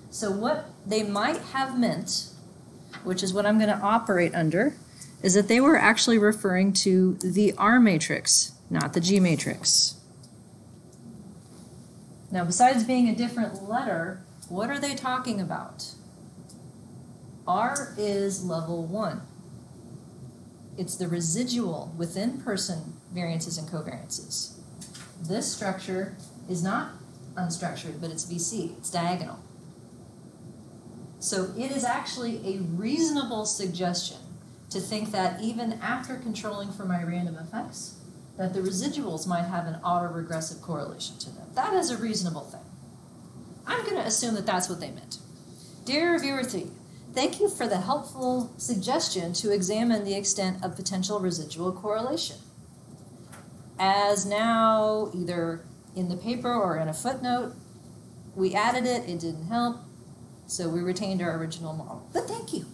So what they might have meant, which is what I'm going to operate under, is that they were actually referring to the R matrix, not the G matrix. Now, besides being a different letter, what are they talking about? R is level 1. It's the residual within person variances and covariances. This structure is not unstructured, but it's VC, it's diagonal. So it is actually a reasonable suggestion to think that even after controlling for my random effects, that the residuals might have an autoregressive correlation to them. That is a reasonable thing. I'm going to assume that that's what they meant. Dear Reviewer 3, thank you for the helpful suggestion to examine the extent of potential residual correlation. As now, either in the paper or in a footnote, we added it, it didn't help, so we retained our original model. But thank you.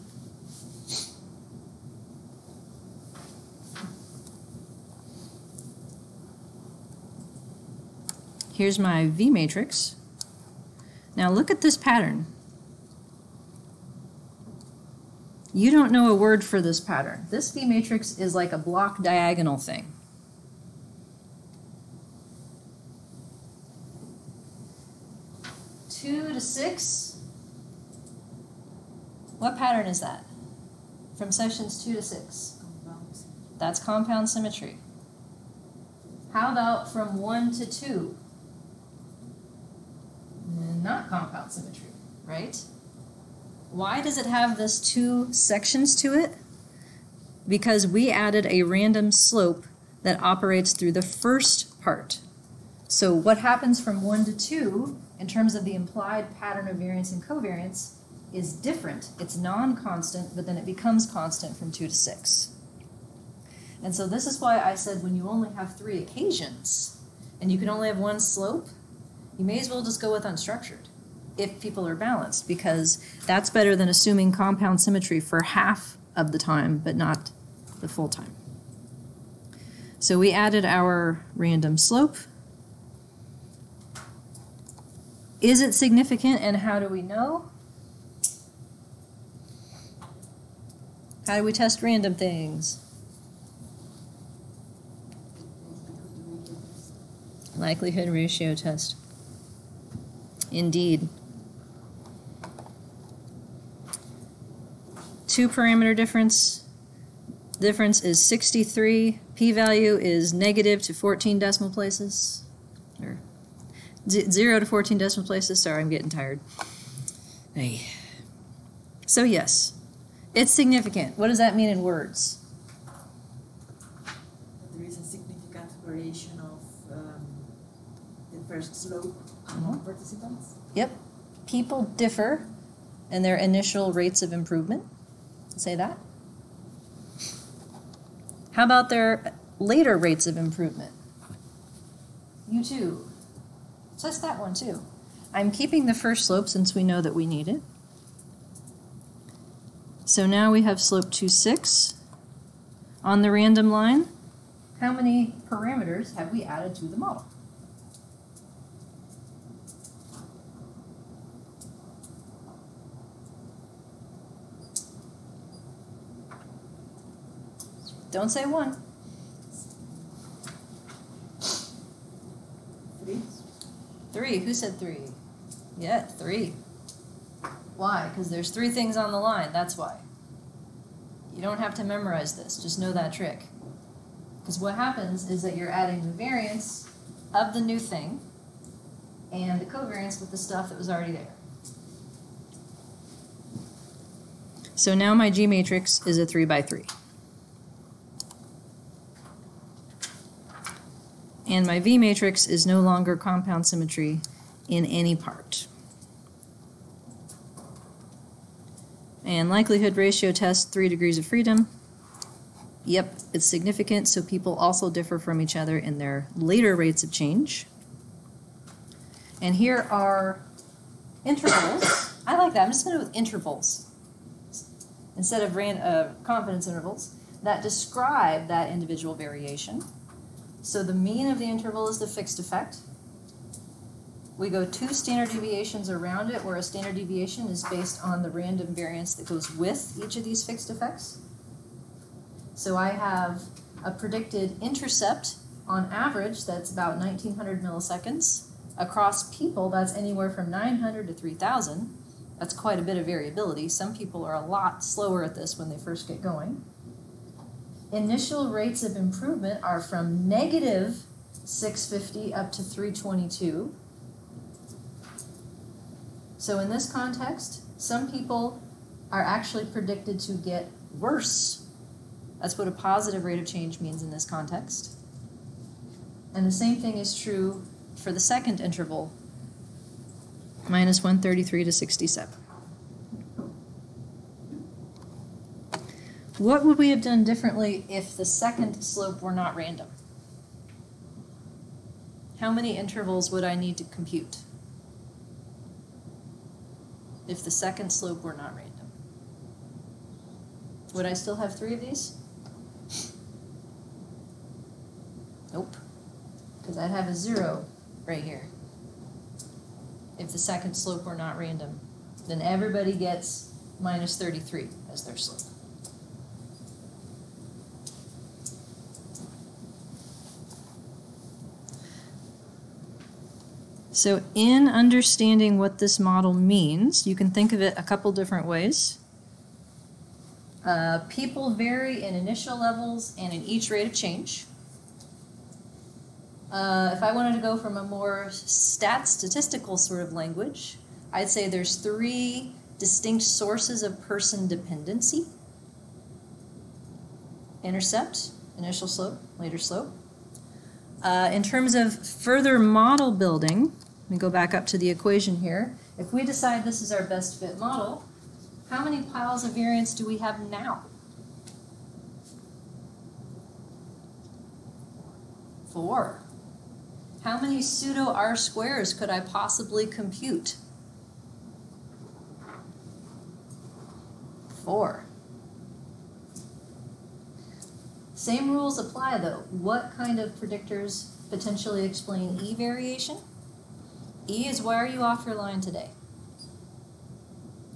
Here's my V matrix. Now look at this pattern. You don't know a word for this pattern. This V matrix is like a block diagonal thing. Two to 6. What pattern is that? From sessions 2 to 6. That's compound symmetry. How about from 1 to 2? not compound symmetry, right? Why does it have this 2 sections to it? Because we added a random slope that operates through the first part. So what happens from 1 to 2 in terms of the implied pattern of variance and covariance is different. It's non-constant, but then it becomes constant from 2 to 6. And so this is why I said when you only have 3 occasions and you can only have 1 slope, you may as well just go with unstructured if people are balanced, because that's better than assuming compound symmetry for half of the time, but not the full time. So we added our random slope. Is it significant, and how do we know? How do we test random things? Likelihood ratio test. Indeed. 2 parameter difference. Difference is 63. P-value is negative to 14 decimal places. Or 0 to 14 decimal places. Sorry, I'm getting tired. Hey. So yes, it's significant. What does that mean in words? There is a significant variation of the first slope among participants. Yep. People differ in their initial rates of improvement. Say that. How about their later rates of improvement? You too. Test that one too. I'm keeping the first slope since we know that we need it. So now we have slope 2, 6. On the random line, how many parameters have we added to the model? Don't say 1. 3. 3. Who said 3? Yeah, 3. Why? Because there's 3 things on the line. That's why. You don't have to memorize this. Just know that trick. Because what happens is that you're adding the variance of the new thing and the covariance with the stuff that was already there. So now my G matrix is a 3 by 3. And my V matrix is no longer compound symmetry in any part. And likelihood ratio test, 3 degrees of freedom. Yep, it's significant, so people also differ from each other in their later rates of change. And here are intervals. I like that. I'm just going to go with intervals instead of confidence intervals that describe that individual variation. So the mean of the interval is the fixed effect. We go 2 standard deviations around it, where a standard deviation is based on the random variance that goes with each of these fixed effects. So I have a predicted intercept on average that's about 1900 milliseconds. Across people, that's anywhere from 900 to 3000. That's quite a bit of variability. Some people are a lot slower at this when they first get going. Initial rates of improvement are from negative 650 up to 322. So in this context, some people are actually predicted to get worse. That's what a positive rate of change means in this context. And the same thing is true for the second interval, minus 133 to 67. What would we have done differently if the second slope were not random? How many intervals would I need to compute if the second slope were not random? Would I still have 3 of these? Nope, because I'd have a 0 right here. If the second slope were not random, then everybody gets minus 33 as their slope. So in understanding what this model means, you can think of it a couple different ways. People vary in initial levels and in each rate of change. If I wanted to go from a more statistical sort of language, I'd say there's 3 distinct sources of person dependency. Intercept, initial slope, later slope. In terms of further model building, let me go back up to the equation here. If we decide this is our best fit model, how many piles of variance do we have now? 4. How many pseudo R-squares could I possibly compute? 4. Same rules apply though. What kind of predictors potentially explain E variation? E is why are you off your line today?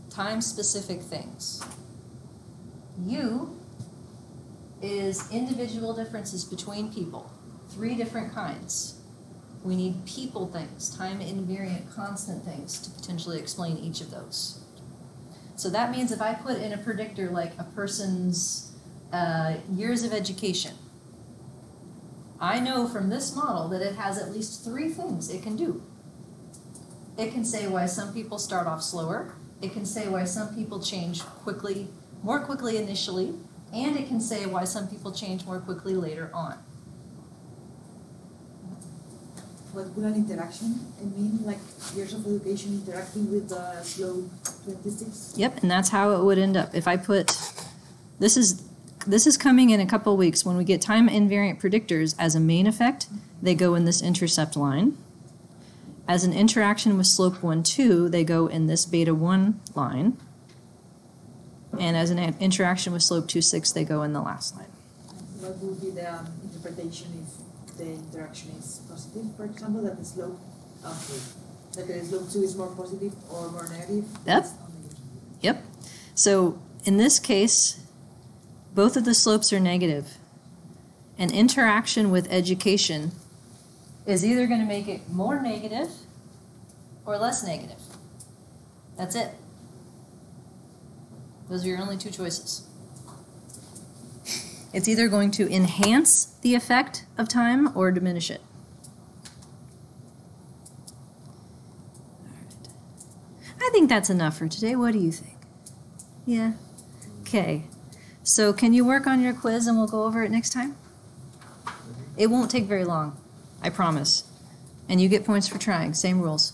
Time-specific things. U is individual differences between people. 3 different kinds. We need people things, time-invariant constant things to potentially explain each of those. So that means if I put in a predictor like a person's years of education, I know from this model that it has at least 3 things it can do. It can say why some people start off slower, it can say why some people change quickly, more quickly initially, and it can say why some people change more quickly later on. What would an interaction mean? Like years of education interacting with the slope 26? Yep, and that's how it would end up. If I put, this is coming in a couple weeks. When we get time invariant predictors as a main effect, they go in this intercept line. As an interaction with slope 1, 2, they go in this beta 1 line. And as an interaction with slope 2, 6, they go in the last line. What would be the interpretation if the interaction is positive, for example, that the slope that the slope 2 is more positive or more negative? Yep. Yep. So in this case, both of the slopes are negative. An interaction with education is either going to make it more negative or less negative. That's it. Those are your only 2 choices. It's either going to enhance the effect of time or diminish it. All right. I think that's enough for today. What do you think? Yeah? Okay. So can you work on your quiz and we'll go over it next time? It won't take very long, I promise. And you get points for trying. Same rules.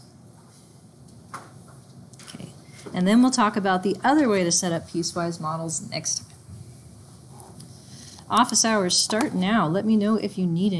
Okay. And then we'll talk about the other way to set up piecewise models next time. Office hours start now. Let me know if you need any.